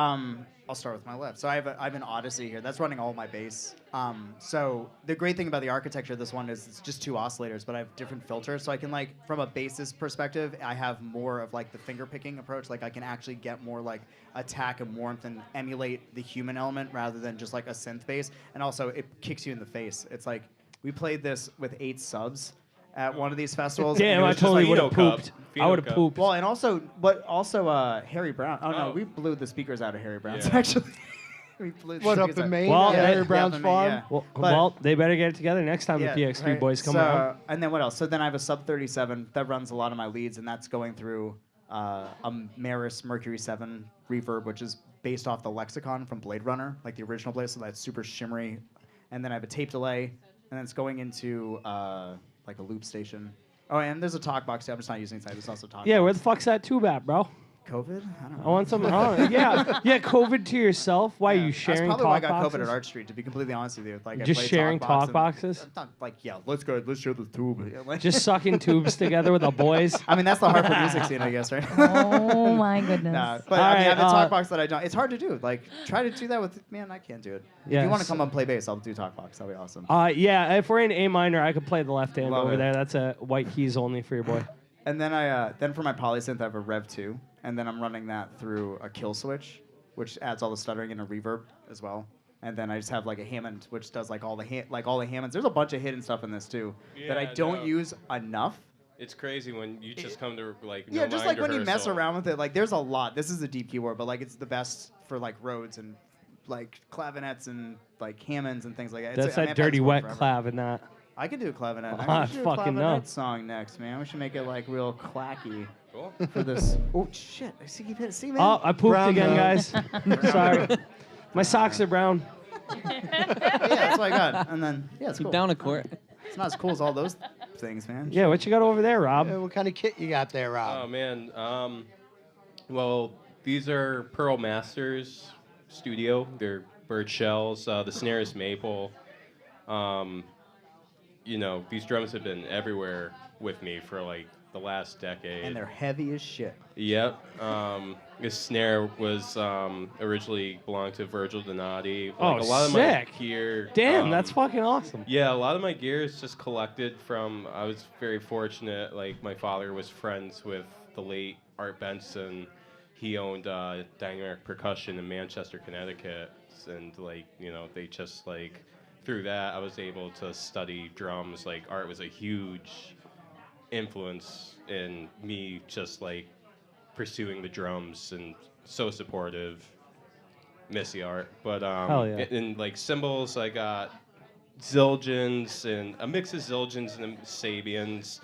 I'll start with my left. So I have an Odyssey here. That's running all my bass. So the great thing about the architecture of this one is it's just 2 oscillators, but I have different filters. So I can like, from a bassist perspective, I have more of like the finger picking approach. Like I can actually get more like attack and warmth and emulate the human element rather than just like a synth bass. And also it kicks you in the face. It's like we played this with 8 subs at one of these festivals. and Damn, it I was just totally like, would have Pheno Cup. pooped. I Pheno would have Cup. pooped. well, and also Harry Brown. Oh no, we blew the speakers out of Harry Brown's Yeah. actually. We blew the What, up speakers in out. Maine? Well, at yeah, Harry yeah, Brown's up in Maine, farm? yeah. Well, But- well, they better get it together next time the PX3 right. boys come so, around. And then what else? So then I have a sub 37 that runs a lot of my leads, and that's going through a Maris Mercury 7 reverb, which is based off the Lexicon from Blade Runner, like the original Blade, so that's super shimmery. And then I have a tape delay, and then it's going into like a loop station. Oh, and there's a talk box too. I'm just not using it tonight. There's also a talk Yeah, box. where the fuck's that tube at, bro? COVID? I don't know. I want some. Yeah, COVID to yourself. Why are you sharing That's probably why I talk got boxes? COVID at Art Street, to be completely honest with you. Like, I Just played sharing talk talk box boxes? and- Not like, yeah, let's share the tube. Yeah, like- Just sucking tubes together with the boys. I mean, that's the Hartford music scene, I guess, right? Oh my goodness. Nah, but All I mean, I right, have a talk box that I don't. It's hard to do. Like, try to do that with. Man, I can't do it. If Yeah, you want to so- come up and play bass, I'll do talk box. That'll be awesome. Yeah, if we're in A minor, I could play the left hand Love over it. there. That's a white keys only for your boy. And then then for my polysynth, I have a Rev 2, and then I'm running that through a kill switch, which adds all the stuttering and a reverb as well. And then I just have like a Hammond, which does like all the Hammonds. There's a bunch of hidden stuff in this too that I Yeah, don't no. use enough. It's crazy when you just come to like Yeah, no just mind like when you mess rehearsal. around with it, like there's a lot. This is a deep keyboard, but like it's the best for like Rhodes and like clavinets and like Hammonds and things like that. That's I mean, that I've had dirty this board wet forever. clav in that. I could do a clavinet. I I should do a fucking clavinet know. song next, man. We should make it like real clacky Cool. for this. Oh shit! I see you hit. See, man. Oh, I pooped Brown again, nose. guys. Sorry. My socks are brown. Yeah, that's what I got. And then it's cool. Down a court. It's not as cool as all those things, man. Yeah, what you got over there, Rob? What kind of kit you got there, Rob? Oh man. Well, these are Pearl Masters Studio. They're bird shells. The snare is maple. These drums have been everywhere with me for like the last decade. And they're heavy as shit. Yep. This snare was originally belonged to Virgil Donati. Oh, a lot sick. of my gear. Damn, that's fucking awesome. Yeah, a lot of my gear is just collected from. I was very fortunate. Like my father was friends with the late Art Benson. He owned Dynamic Percussion in Manchester, Connecticut, and they just through that I was able to study drums. Like Art was a huge influence in me just pursuing the drums and so supportive. Miss you, Art. But Hell yeah. in cymbals I got Zildjians and a mix of Zildjians and Sabians.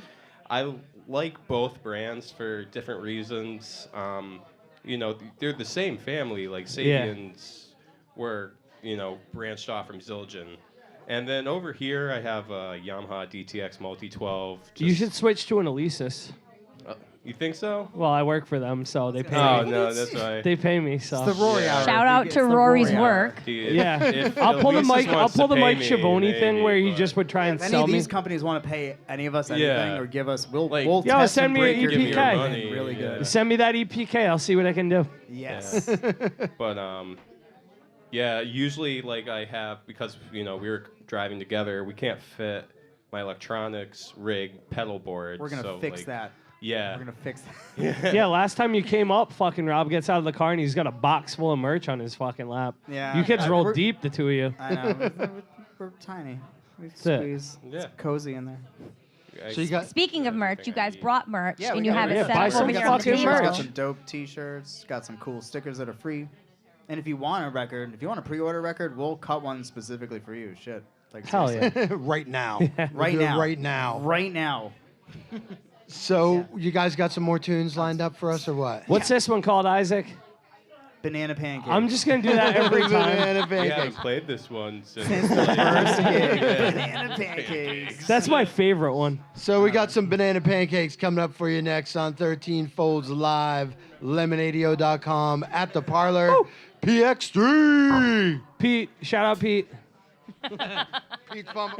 I like both brands for different reasons. They're the same family. Like Sabians were, branched off from Zildjian. And then over here, I have a Yamaha DTX Multi-12. You should switch to an Alesis. You think so? Well, I work for them, so they pay Oh, me. no, that's right. They pay me, so. It's the Rory hour. Shout out to Rory's work. Yeah, I'll pull the Mike Schiavone thing where he just would try and If any sell of me. these companies want to pay any of us anything or give us, we'll Yo, test send and me break an your EPK. gear. money, Really yeah. good. Send me that EPK. I'll see what I can do. Yes. But usually I have, because we were driving together, we can't fit my electronics rig pedal board. We're gonna fix that. Yeah. We're gonna fix that. Yeah, last time you came up, fucking Rob gets out of the car and he's got a box full of merch on his fucking lap. Yeah. You kids roll deep, the two of you. I know. We're tiny. We it. squeeze. Yeah. It's cozy in there. So you got Speaking of merch, you guys brought merch Yeah, and we you got have it. it Yeah, set buy up some over We here got on some the fucking t-shirts, table. got merch. some dope t-shirts, got some cool stickers that are free. And if you want a record, if you want a pre-order a record, we'll cut one specifically for you. Shit. Hell seriously. yeah. right now. Right We're now. Right now. Right now. So you guys got some more tunes lined up for us or what? What's this one called, Isaac? Banana pancakes. I'm just going to do that every time. Banana We haven't pancakes. played this one since Banana pancakes. That's my favorite one. So we got some banana pancakes coming up for you next on 13 Folds Live, lemonadio.com, at the Parlour, PX3. Pete, shout out Pete. Pete's Bumble.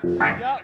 Yep.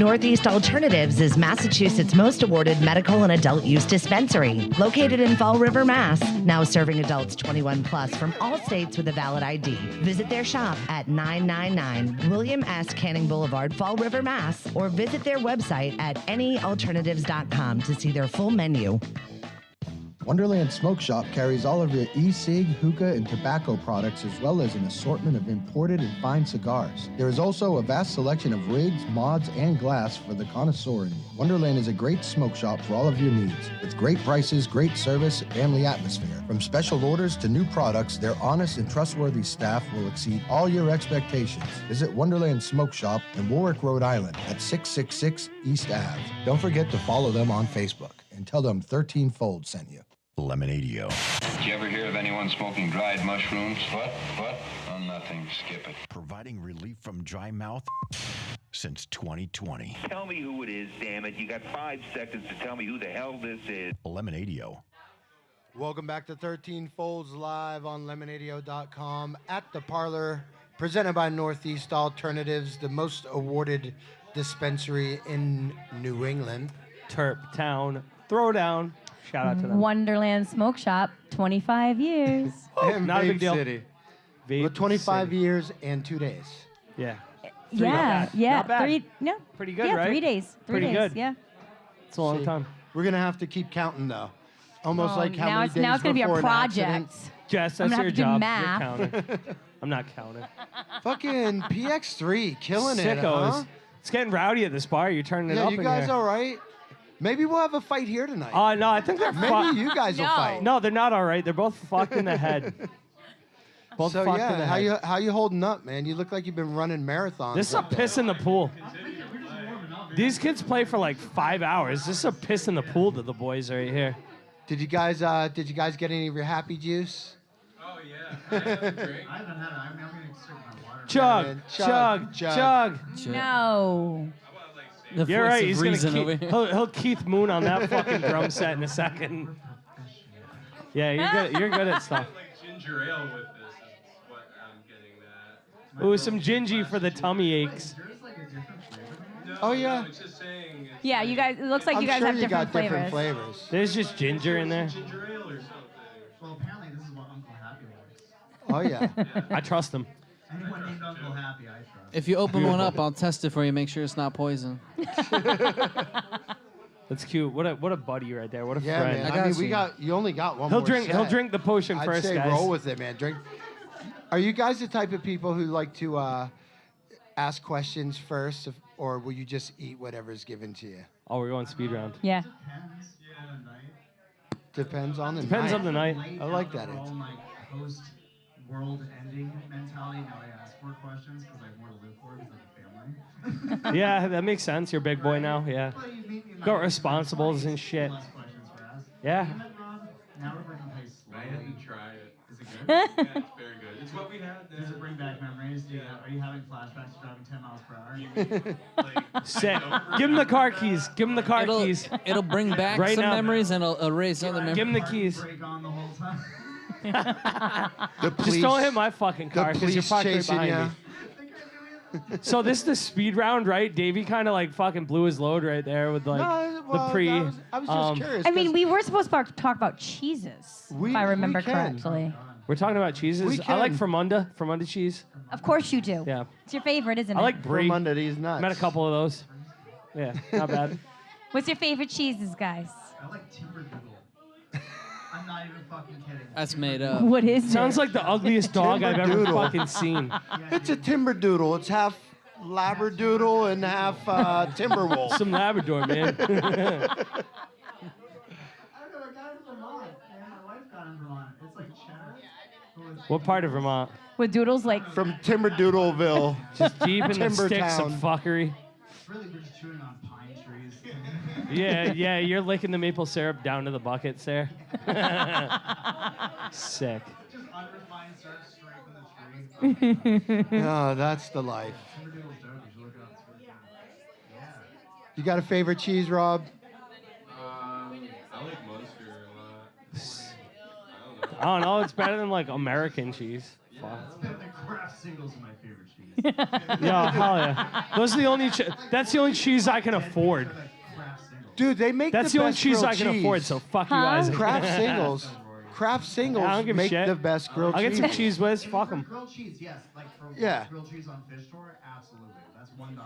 Northeast Alternatives is Massachusetts' most awarded medical and adult use dispensary, located in Fall River, Mass. Now serving adults 21 plus from all states with a valid ID. Visit their shop at 999 William S. Canning Boulevard, Fall River, Mass. Or visit their website at anyalternatives.com to see their full menu. Wonderland Smoke Shop carries all of your e-cig, hookah, and tobacco products as well as an assortment of imported and fine cigars. There is also a vast selection of rigs, mods, and glass for the connoisseur in you. Wonderland is a great smoke shop for all of your needs. With great prices, great service, and family atmosphere. From special orders to new products, their honest and trustworthy staff will exceed all your expectations. Visit Wonderland Smoke Shop in Warwick, Rhode Island at 666 East Ave. Don't forget to follow them on Facebook and tell them 13 Fold sent you. Lemonadio. Did you ever hear of anyone smoking dried mushrooms? What? Oh, nothing. Skip it. Providing relief from dry mouth since 2020. Tell me who it is, damn it. You got 5 seconds to tell me who the hell this is. Lemonadio. Welcome back to 13 Folds live on lemonadio.com at the Parlour, presented by Northeast Alternatives, the most awarded dispensary in New England. Terp Town Throwdown. Shout out to them. Wonderland Smoke Shop, 25 years. And Not a Vape big deal. City. Vape With 25 City. years and 2 days. Yeah. Yeah, yeah. Not bad. 3, no. Pretty good, yeah, right? 3 days. 3 Pretty days, good. yeah. It's a long See, time. We're going to have to keep counting, though. Almost Oh, like how now many it's days now it's gonna be a before an accident. project. Jess, I'm that's gonna your have to do job. math. You're counting. I'm not counting. Fucking PX3, killing it, Sickos. huh? It's getting rowdy at this bar. You're turning it Yeah, up you in guys here. all right? Maybe we'll have a fight here tonight. No, I think they're Maybe you guys will No. fight. No, they're not all right. They're both fucked in the head. Both So fucked in yeah, the how head. you holding up, man? You look like you've been running marathons. This is a up there. piss in the pool. These kids play for like 5 hours. This is a piss in the pool to the boys right here. Did you guys get any of your happy juice? Oh yeah, I haven't had it. I'm gonna extract my water. Chug, man. chug, chug. No. The You're voice right. of He's gonna reason over Keith, here. he'll Keith Moon on that fucking drum set in a second. Yeah, you're good. You're good at stuff. Like ginger ale with this is what I'm getting that. Ooh, some gingy for the tummy aches. No, Oh, yeah. No, it's just saying. It's Yeah, you guys. It looks like I'm you guys sure have you different got flavors. different flavors. There's just ginger in there. ginger ale or something. Well, apparently this is what Uncle Happy likes. Oh yeah. I trust him. Anyone named Uncle Happy, I trust. If you open one up, I'll test it for you. Make sure it's not poison. That's cute. What a buddy right there. What a Yeah, friend. man. I I mean, got you only got one He'll more drink. set. He'll drink the potion I'd first, say guys. roll with it, man. Drink. Are you guys the type of people who like to ask questions first, or will you just eat whatever's given to you? Oh, we're going speed round. Yeah. Depends on the Depends night. on the night. I like that We're all answer. in, like post-world ending mentality. Now I ask more questions because I have more to live for because I have a family. Yeah, that makes sense. You're a big boy now. Yeah. Well, you meet me in my Got life, responsibles and shit. less questions were asked. Yeah. Damn it, Rob. Now we're bringing pace I slowly. hadn't tried it. Is it good? Yeah, it's very good. It's what we had. Does it bring back memories? Are you having flashbacks to driving 10 miles per hour? Sick. Give him the car keys. Give him the car It'll, keys. it'll bring back Right some now. memories and it'll erase other memories. Give him the keys. Brake on the whole time. The police, Just don't hit my fucking the car because you're police parked right chasing behind me. So this is the speed round, right? Davey kind of like fucking blew his load right there with like No, well, the pre. I was just curious. I mean, 'cause we were supposed to talk about cheeses, if I remember can. correctly. We're talking about cheeses. We I like can. Fremunda cheese. Of course you do. Yeah. It's your favorite, isn't I it? like brie. From under these nuts. Met a couple of those. Yeah, not bad. What's your favorite cheeses, guys? I like Timberdoodle. I'm not even fucking kidding. That's made up. What is it? Sounds like the ugliest dog I've ever Timberdoodle. fucking seen. It's a timberdoodle. It's half labradoodle and half timberwolf. Some Labrador, man. I don't know, I got it in Vermont. And my wife got it in Vermont. It's like cheddar. What part of Vermont? With doodles like From Timberdoodleville. Just deep in the Timber sticks of Town. fucking. Really, we're just chewing on pine trees. Yeah, you're licking the maple syrup down to the buckets there. Sick. Just unrefined syrup straight from the tree. Oh, that's the life. Timberdoodle's dope. You should look it up. It's really good. Yeah. You got a favorite cheese, Rob? I like Munster a lot. I don't know. It's better than like American cheese. Fuck. It's been the Kraft singles are my favorite cheese. Yeah, hell yeah. Those are the only. That's the only cheese I can afford. Dude, they make That's the the only best cheese grilled I can cheese. afford. So fuck you, Huh? Isaac. Kraft singles. Kraft singles I don't give a make shit. the best grilled I'll get cheese. some cheese whiz. Fuck them. Grilled cheese, yes. Like for Yeah. grilled cheese on fish tour, absolutely. That's $1.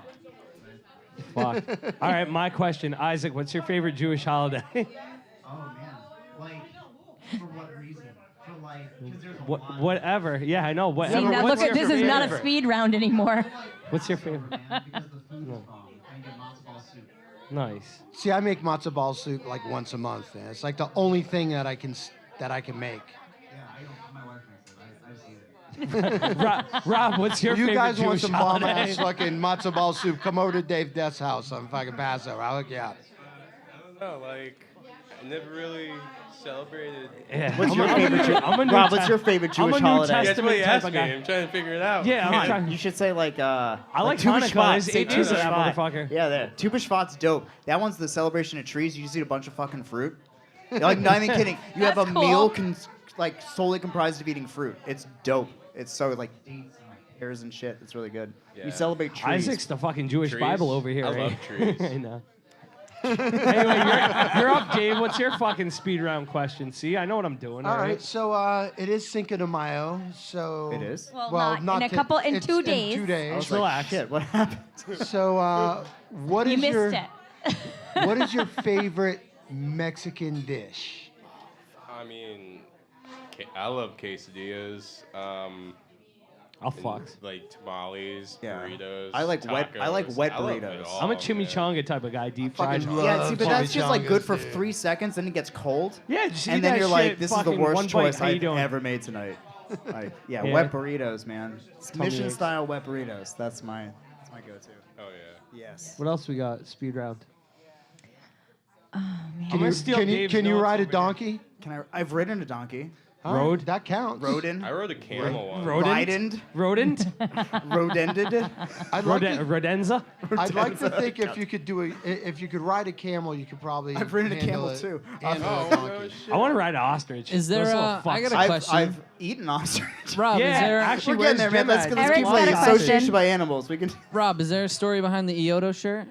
Fuck. All right, my question, Isaac. What's your favorite Jewish holiday? Oh man, like for what reason? For like, because there's a lot. Whatever. Yeah, I know. See, Whatever. now What's look at your this is not a favorite? speed round anymore. What's your favorite? Man, because the food is bomb. I get matzo ball soup. Nice. See, I make matzo ball soup like once a month, man. It's like the only thing that I can make. Yeah, I don't. My wife makes it. I just eat it. Rob, what's your You favorite guys want Jewish some holiday? bomb-ass fucking matzo ball soup? Come over to Dave Death's house on fucking Passover. I'll hook you up. I don't know, like, I never really celebrated. Yeah. What's your favorite Rob, what's your favorite Jewish holiday? That's what he type asked of me. guy. I'm trying to figure it out. Yeah, I'm Come on, trying. you should say like I like Tu Hanukkah. B'Shvat. There's Say 8 Tu days of that B'Shvat. motherfucker. Yeah, there. Tu B'Shvat's dope. That one's the celebration of trees. You just eat a bunch of fucking fruit. Like, not even kidding. You have a That's meal cool. like solely comprised of eating fruit. It's dope. It's so like dates and pears and shit. It's really good. Yeah. We celebrate trees. Isaac's the fucking Jewish Trees? Bible over here. I eh? love trees. I know. Anyway, you're up, Dave. What's your fucking speed round question? See, I know what I'm doing. All right, so it is Cinco de Mayo, so It is? Well, not in a couple- in it's 2 days. In 2 days. I was Relax. like, shit, what happened? So, what You is missed your it. what is your favorite Mexican dish? I mean, I love quesadillas. I'll fuck. Like tamales, Yeah. burritos. I like wet tacos. I like wet I love it burritos. all, I'm a man. chimichanga type of guy, deep fried. fucking love Yeah, see, but that's just like good for chimichangas, dude. 3 seconds, then it gets cold. Yeah, did you see And then that you're shit? like, this is the Fucking one worst bite, choice how you I've doing? ever made tonight. Yeah, Yeah. wet burritos, man. Tummy Mission aches. style wet burritos. That's my go-to. Oh yeah. Yes. What else we got? Speed round. Man. I'm gonna steal Dave's can you notes ride a over here. donkey? Can I? I've ridden a donkey. All right, Road? that counts. Rodin. I rode a camel once. Rodent? Ridden. Rodent? Rodended. I'd like Rodenza? I'd like to think if you could if you could ride a camel, you could probably. I've ridden a handle camel it- too. handle a Oh, donkey. shit. I want to ride an ostrich. Is there Those little I fucks. got a question. I've eaten ostrich. Rob, Yeah, is there actually, We're getting there, man. Let's Jim let's Eric's keep got playing a question. association by animals. We can. Rob, is there a story behind the Ioto shirt?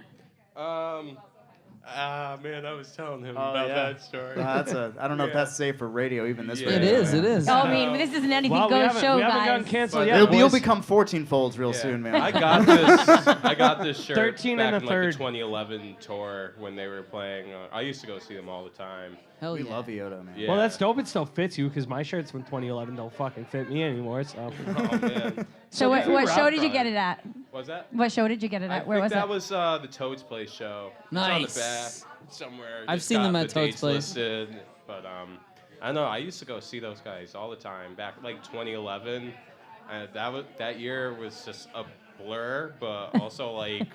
Man, I was telling him Oh, about yeah. that story. That's a. I don't know if that's safe for radio, even this Yeah. radio. It is. man. It is. Oh, I mean, this isn't anything Well, we goes haven't, show, we haven't gotten guys. canceled But yet. You'll boys. become 14 folds real Yeah. soon, man. I got this. I got this shirt 13 back and a in like third. the 2011 tour when they were playing. I used to go see them all the time. Hell We yeah. love Iota, man. Yeah. Well, that's dope. It still fits you because my shirts from 2011 don't fucking fit me anymore. So. Oh man. So what good for show Rob did you get Ryan. it at? What's that? What show did you get it I at? Where think was that it? was the Toad's Place show. Nice. It's on the back somewhere. I've Just seen got them the at Toad's dates Place. listed, but I don't know. I used to go see those guys all the time back like 2011. That year was just a blur, but also like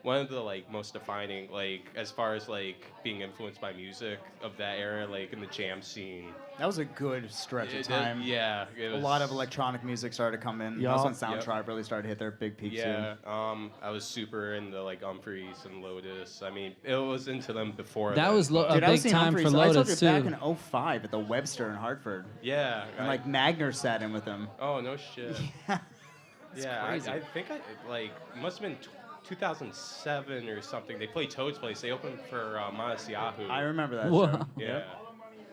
one of the like most defining, like as far as like being influenced by music of that era, like in the jam scene. That was a good stretch of It- time. yeah, it A was, lot of electronic music started to come in. Yeah. That's when Yep. Soundtribe really started to hit their big peak Yeah, I was super into like Humphreys and Lotus. I mean, it was into them before. That was but- a Dude, I was big seeing time for Humphreys. I told Lotus you back too. in 05 at the Webster in Hartford. yeah, And like Magner sat in with them. oh no shit. Yeah, crazy. I think like must have been 2007 or something. They played Toad's Place. They opened for Modest Yahoo. I remember that Whoa. show. Yeah.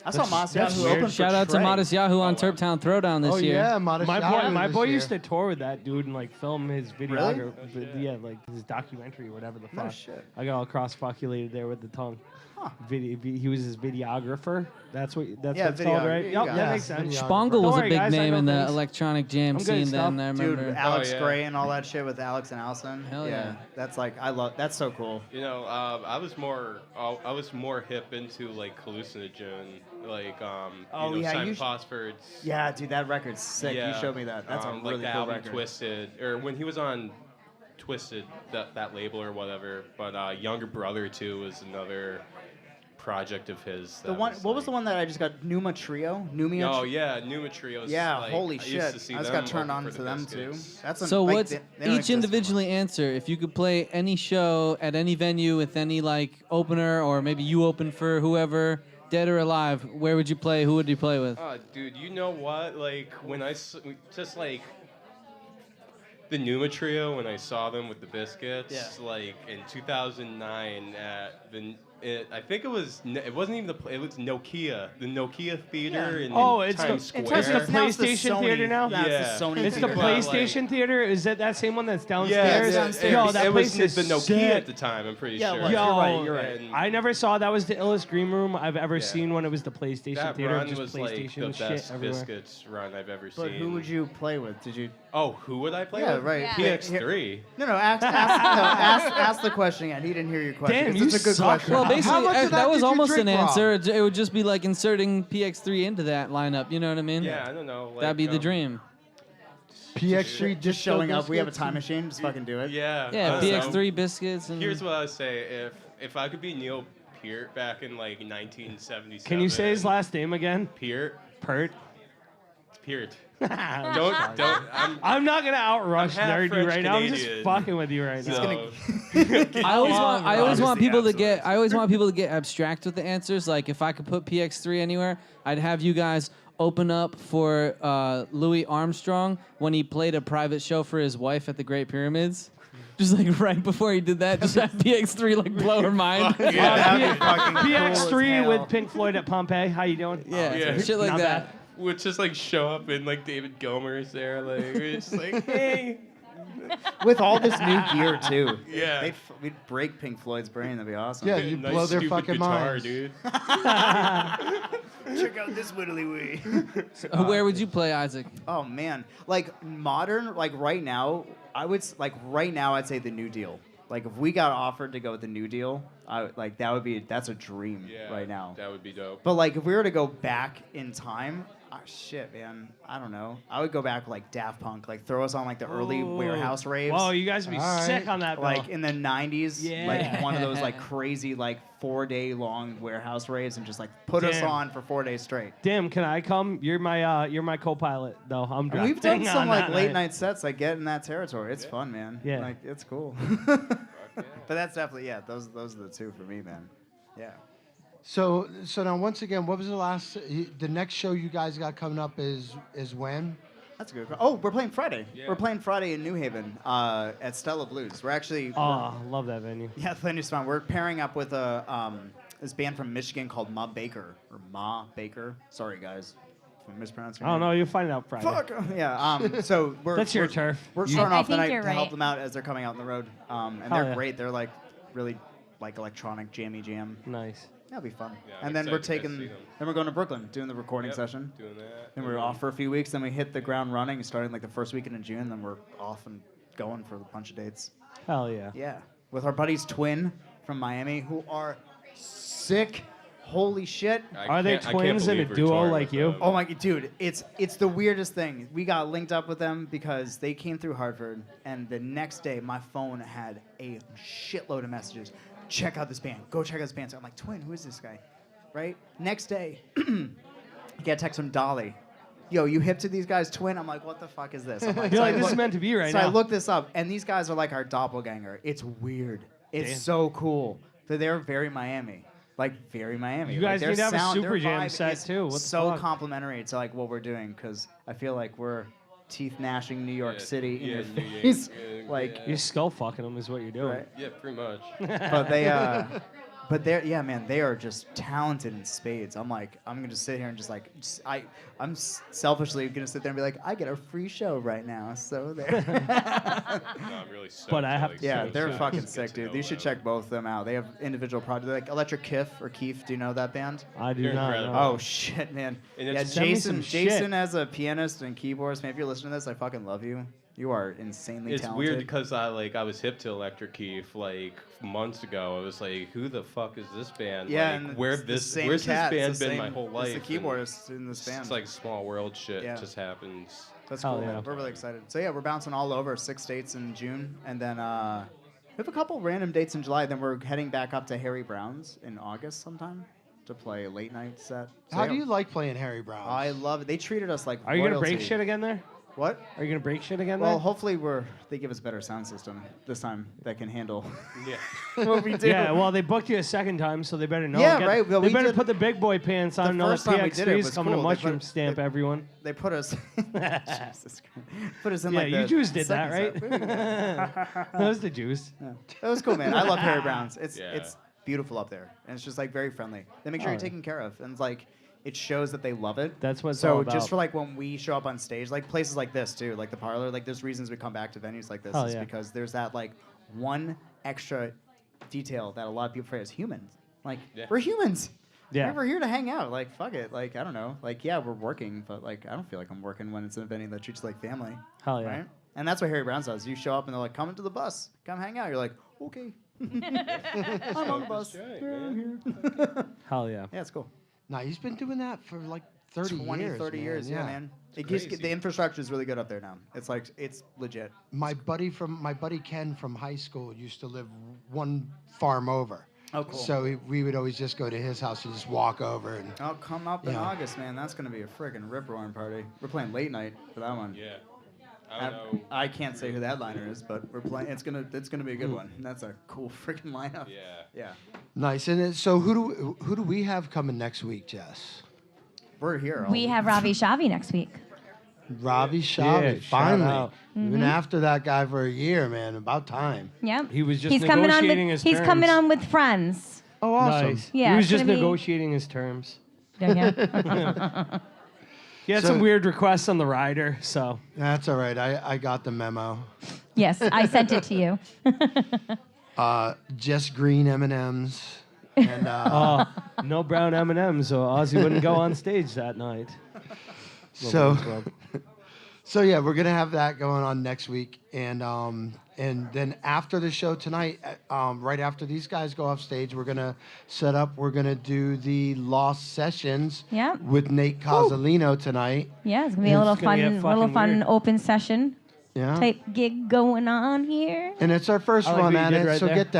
I saw That's Masiahu weird. open for Shout out to Trey. Modest Yahoo on wow. Turp Town Throwdown this Oh year. yeah, Modest My Yahoo boy this used year. to tour with that dude and like film his Really? videography. Oh, shit. Yeah, like his documentary or whatever the No fuck. shit. I got all cross-fuculated there with the tongue. He was his videographer. That's what it's called, right? you Yep, got that it. makes sense. Videographer. Spongle Don't was a worry, big guys, I name know in the things. electronic jam I'm good scene at then. I Dude, remember. Alex yeah. Gray and all that shit with Alex and Allison. Hell yeah. That's like that's so cool. You know, I was more hip into like hallucinogen, like Oh, you know, yeah, Simon you sh- Fosford's. Yeah, dude, that record's sick. Yeah, You showed me that. That's a like really the cool album record. Twisted, or when he was on Twisted, that label or whatever. But Younger Brother too was another project of his. The one, what was the one that I just got? Numa Trio? Numia. Oh yeah, Numa Trios. Yeah, like, holy I shit! used to see I just them got turned open on for to the them too. Biscuits. That's So like, what's they don't each exist individually answer? If you could play any show at any venue with any like opener, or maybe you open for whoever, dead or alive, where would you play? Who would you play with? Dude, you know what? Like when just like the Numa Trio when I saw them with the Biscuits, like in 2009 at I think it wasn't even it was Nokia, the Nokia Theater in Times Square. It's the PlayStation Theater now? That's the Sony It's the Theater. PlayStation Theater? Is that same one that's Yeah, downstairs? Yo, that it was place is the Nokia sick. at the time, I'm pretty sure. You're right. I never saw that was the illest green room I've ever seen when it was the PlayStation That Theater. run Just was PlayStation like the shit best everywhere. Biscuits run I've ever seen. But who would you play with? Did you? Oh, who would I play Yeah, with? right. PX3. No, ask the question again. He didn't hear your question. Damn, 'cause you it's a good suck. question. Well, basically, much of that that was did you almost drink, an Rob? answer. It would just be like inserting PX3 into that lineup. You know what I mean? Yeah, I don't know. Like, That'd be the dream. PX3 Just showing up. We have a time machine. Just fucking do it. Yeah. Yeah, PX3 biscuits. And Here's what I say: if I could be Neil Peart back in like 1977. Can you say his last name again? Peart? Peart. It's Peart. I'm I'm not gonna outrush I'm half Nerdy French right now. I'm just Canadian. fucking with you right now. So, I always want people to absolute. get abstract with the answers. Like if I could put PX3 anywhere, I'd have you guys open up for Louis Armstrong when he played a private show for his wife at the Great Pyramids. Just like right before he did that, just have PX3 like blow her mind. PX3 with Pink Floyd at Pompeii. How you doing? Yeah, shit like Not that. bad. would just like show up and like David Gomer's there, like we're just like, hey. With all this new gear too. Yeah. We'd break Pink Floyd's brain. That'd be awesome. Yeah, you Nice blow their stupid fucking guitar, minds. dude. Check out this widdly wee. Where would you play, Isaac? Oh man, like modern, like right now, I'd say the New Deal. Like if we got offered to go with the New Deal, that's a dream right now. That would be dope. But like if we were to go back in time, shit, man, I don't know. I would go back like Daft Punk, like throw us on like the early warehouse raves. Whoa, you guys would be sick on that, Like in the 90s, Yeah. like one of those like crazy like 4-day long warehouse raves and just like put us Damn. on for 4 days straight. Damn, can I come? You're my co-pilot though. I'm And we've done drafting some on like that late night. night sets. I get in that territory. It's fun, man. Yeah. Like it's cool. But that's definitely those are the two for me, man. Yeah. So now once again, what was the next show you guys got coming up is when? That's a good. Oh, we're playing Friday. Yeah. We're playing Friday in New Haven at Stella Blues. We're actually. Oh, love that venue. Yeah, the venue's fun. We're pairing up with this band from Michigan called Ma Baker. Sorry, guys, if I'm mispronouncing. I don't know. You'll find out Friday. Fuck. Yeah. So That's your turf. We're You- starting I off the think night you're to help right. them out as they're coming out on the road. And Hell they're yeah. great. They're like really like electronic jammy jam. Nice. That'll be fun. Yeah, I'm and then we're excited to taking. see them. Then we're going to Brooklyn doing the recording Yep, session. Doing that. Then we're off for a few weeks. Then we hit the ground running, starting like the first weekend in June. Then we're off and going for a bunch of dates. Hell yeah. Yeah, with our buddies Twin from Miami, who are sick. Holy shit! Are they twins in a duo like you? Oh my dude, it's the weirdest thing. We got linked up with them because they came through Hartford, and the next day my phone had a shitload of messages. Check out this band. Go check out this band. So I'm like, Twin, who is this guy? Right? Next day, I get a text from Dolly. Yo, you hip to these guys, Twin? I'm like, what the fuck is this? I'm like, You're so like, I this is look- meant to be right so now. I looked this up, and these guys are like our doppelganger. It's weird. It's Damn. so cool. So they're very Miami. Like, very Miami. You Like, guys their need to have a sound, their Super Jam vibe set, is too. What the so fuck? complimentary to like what we're doing, because I feel like we're teeth gnashing New York City in your New York, face. Like, You're skull fucking them is what you're doing. Right. Yeah, pretty much. but they're man, they are just talented in spades. I'm gonna just sit here and I'm selfishly gonna sit there and be like, I get a free show right now, so there. No, I'm really stoked But I have like, to- Yeah, so they're stoked fucking to sick, get dude. to You know should them. check both of them out. They have individual projects, like Electric Kiff. Do you know that band? I do They're not incredible. know. Oh shit, man. And Yeah, it's- Send me some Jason shit. as a pianist and keyboardist, man. If you're listening to this, I fucking love you. You are insanely It's talented. weird because I was hip to Electric Keef like months ago. I was like, who the fuck is this band? Yeah, like, and where's it's the this same where's cat, this it's band the been my same- whole life? It's the And keyboardist in this band. It's like small world shit Yeah. just happens. That's Hell cool, yeah. man. We're really excited. So yeah, we're bouncing all over 6 dates in June, and then we have a couple random dates in July. Then we're heading back up to Harry Brown's in August sometime to play a late night set. So How yeah, do you like playing Harry Brown? I love it. They treated us like Are you gonna break royalty. shit again there? What? Are you gonna break shit again? Well, then? hopefully they give us a better sound system this time that can handle Yeah. what we do. Yeah, well, they booked you a second time, so they better know. Yeah, right, well, they we better did- put the big boy pants on. The Know first that time we did it PX3 is was coming cool. to They mushroom put- stamp everyone. They put us. Jesus Christ. Put us in Yeah, like you the Jews did that, second right? set. That was the Jews. Yeah. That was cool, man. I love Harry Brown's. Yeah. It's beautiful up there, and it's just like very friendly. They make sure Oh, you're yeah. taken care of, and it's like it shows that they love it. That's what it's so all about. just for like when we show up on stage, like places like this too, like the Parlour, like there's reasons we come back to venues like this Hell is yeah. because there's that like one extra detail that a lot of people forget as humans. Like we're humans. Yeah. We're here to hang out. Like fuck it. Like I don't know. Like yeah, we're working, but like I don't feel like I'm working when it's an venue that treats you like family. Hell yeah. Right? And that's what Harry Brown's does. You show up and they're like, come into the bus, come hang out. You're like, okay. I'm on the bus. Hell yeah. Yeah, it's cool. No, he's been doing that for like 30 20, years. 30 man. years, yeah, man. It gives, the infrastructure is really good up there now. It's like, it's legit. My buddy Ken from high school used to live one farm over. Oh, cool. So we would always just go to his house and just walk over and. Oh, come up in Yeah. August, man. That's going to be a friggin' rip-roaring party. We're playing late night for that one. Yeah. I don't know. I can't say who that liner is, but we're playing. It's gonna be a good one. That's a cool freaking lineup. Yeah. Yeah. Nice. And so who do we have coming next week, Jess? We're here. We have Ravi Shavi next week. Ravi Shavi, Yeah, shout finally. out. We've been after that guy for a year, man. About time. Yep. He was just he's coming on negotiating with, his He's coming terms. on with friends. Oh, awesome. Nice. Yeah, he was it's just gonna be- negotiating his terms. Yeah. He had So- some weird requests on the rider, so. That's all right. I got the memo. Yes, I sent it to you. Just green M&Ms. And No brown M&Ms, so Ozzy wouldn't go on stage that night. so yeah, we're gonna have that going on next week, and then after the show tonight, right after these guys go off stage, we're gonna set up. We're gonna do the Lost Sessions Yeah. with Nate Cozzolino tonight. Yeah, it's gonna be a little gonna get fucking weird. open session Yeah, type gig going on here. and it's our first I like run what you at did it. right So there. get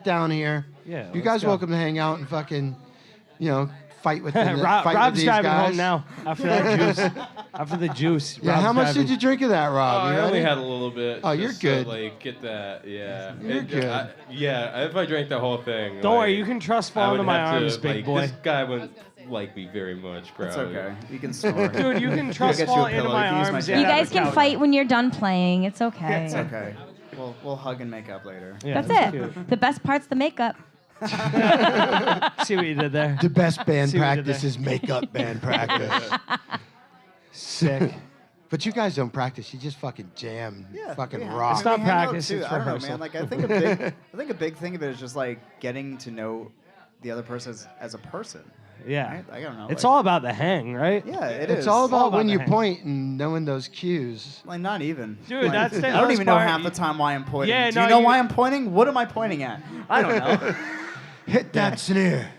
down here. Yeah, you let's guys go. welcome to hang out and fucking, fight with the, Rob's fight with these driving guys. home now after that juice. After the juice. Yeah, Rob's how much driving. did you drink of that, Oh, Rob? You I only ready? had a little bit. Oh, you're just good. To, like, get that, yeah. You're good. Yeah, if I drank the whole thing. Don't like, worry, you can trust I fall would into my have to, arms, big like, boy. This guy wouldn't like me very much, It's probably. okay. You can snore. Dude, you can trust get you a fall into pillow. my You can use my arms. jacket. You and guys have a can couch. fight when you're done playing. It's okay. It's okay. We'll hug and make up later. Yeah, That's it. cute. The best part's the makeup. See what you did there? The best band See what you did practice there. is makeup band practice. Sick. But you guys don't practice. You just fucking jam, fucking yeah. rock. It's not We hang out, practice, too. it's I don't know, rehearsal. man. Like I think a big thing of it is just like getting to know the other person as a person. Yeah. Right? I don't know. It's like- all about the hang, right? Yeah, it is. It's all about when the you hang. point and knowing those cues. Like not even. Dude, Like, that's the I don't hardest even know part. half the time why I'm pointing. Yeah, Do no, you know you- why I'm pointing? What am I pointing at? I don't know. Hit that snare.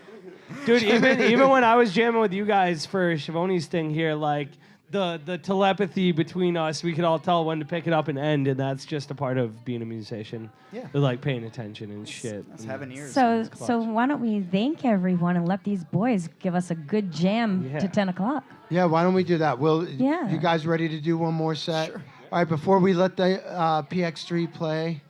Dude, even when I was jamming with you guys for Schiavone's thing here, like the telepathy between us, we could all tell when to pick it up and end, and that's just a part of being a musician. Yeah. They're like paying attention and shit. That's And- having ears. So why don't we thank everyone and let these boys give us a good jam Yeah. to 10 o'clock? Yeah, why don't we do that? Yeah. You guys ready to do one more set? Sure. All right, before we let the PX3 play,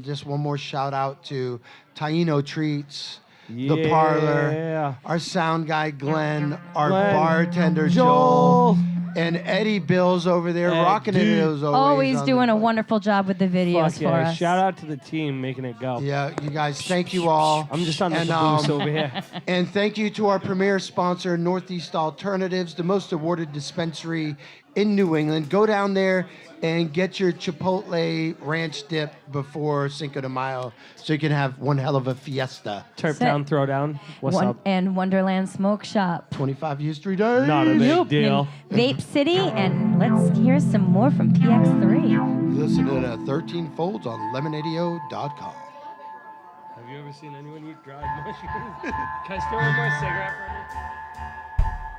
just one more shout out to Taino Treats, The Parlour, our sound guy Glenn, our Glenn, bartender Joel. Joel, and Eddie Bills over there rocking it as always. Always on doing the- a wonderful job with the videos Fuck for yeah. us. Shout out to the team making it go. Yeah, you guys, thank you all. I'm just on the And, caboose over here. And thank you to our premier sponsor, Northeast Alternatives, the most awarded dispensary in New England. Go down there and get your Chipotle ranch dip before Cinco de Mayo so you can have one hell of a fiesta. Turptown Throwdown. What's up? And Wonderland Smoke Shop. 25 years, 3 days. Not a big deal. In Vape City, and let's hear some more from PX3. Listen to 13 Folds on lemonadio.com. Have you ever seen anyone eat dried mushrooms? Can I steal one more cigarette from you?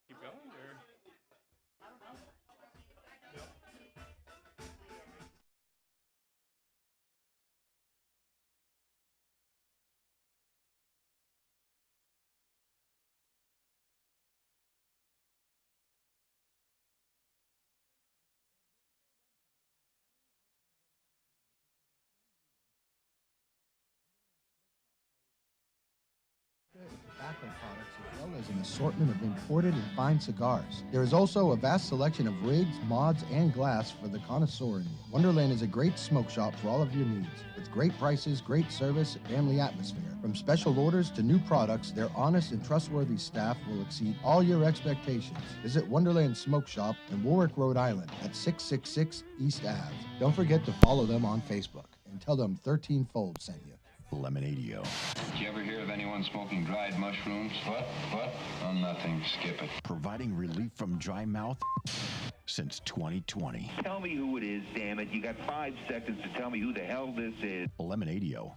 Keep going, or? Tobacco products as well as an assortment of imported and fine cigars. There is also a vast selection of rigs, mods, and glass for the connoisseur in you. Wonderland is a great smoke shop for all of your needs. With great prices, great service, and family atmosphere. From special orders to new products, their honest and trustworthy staff will exceed all your expectations. Visit Wonderland Smoke Shop in Warwick, Rhode Island at 666 East Ave. Don't forget to follow them on Facebook and tell them 13 Fold sent you. Lemonadio. Did you ever hear of anyone smoking dried mushrooms? What? Oh, nothing. Skip it. Providing relief from dry mouth since 2020. Tell me who it is, damn it. You got 5 seconds to tell me who the hell this is. Lemonadio.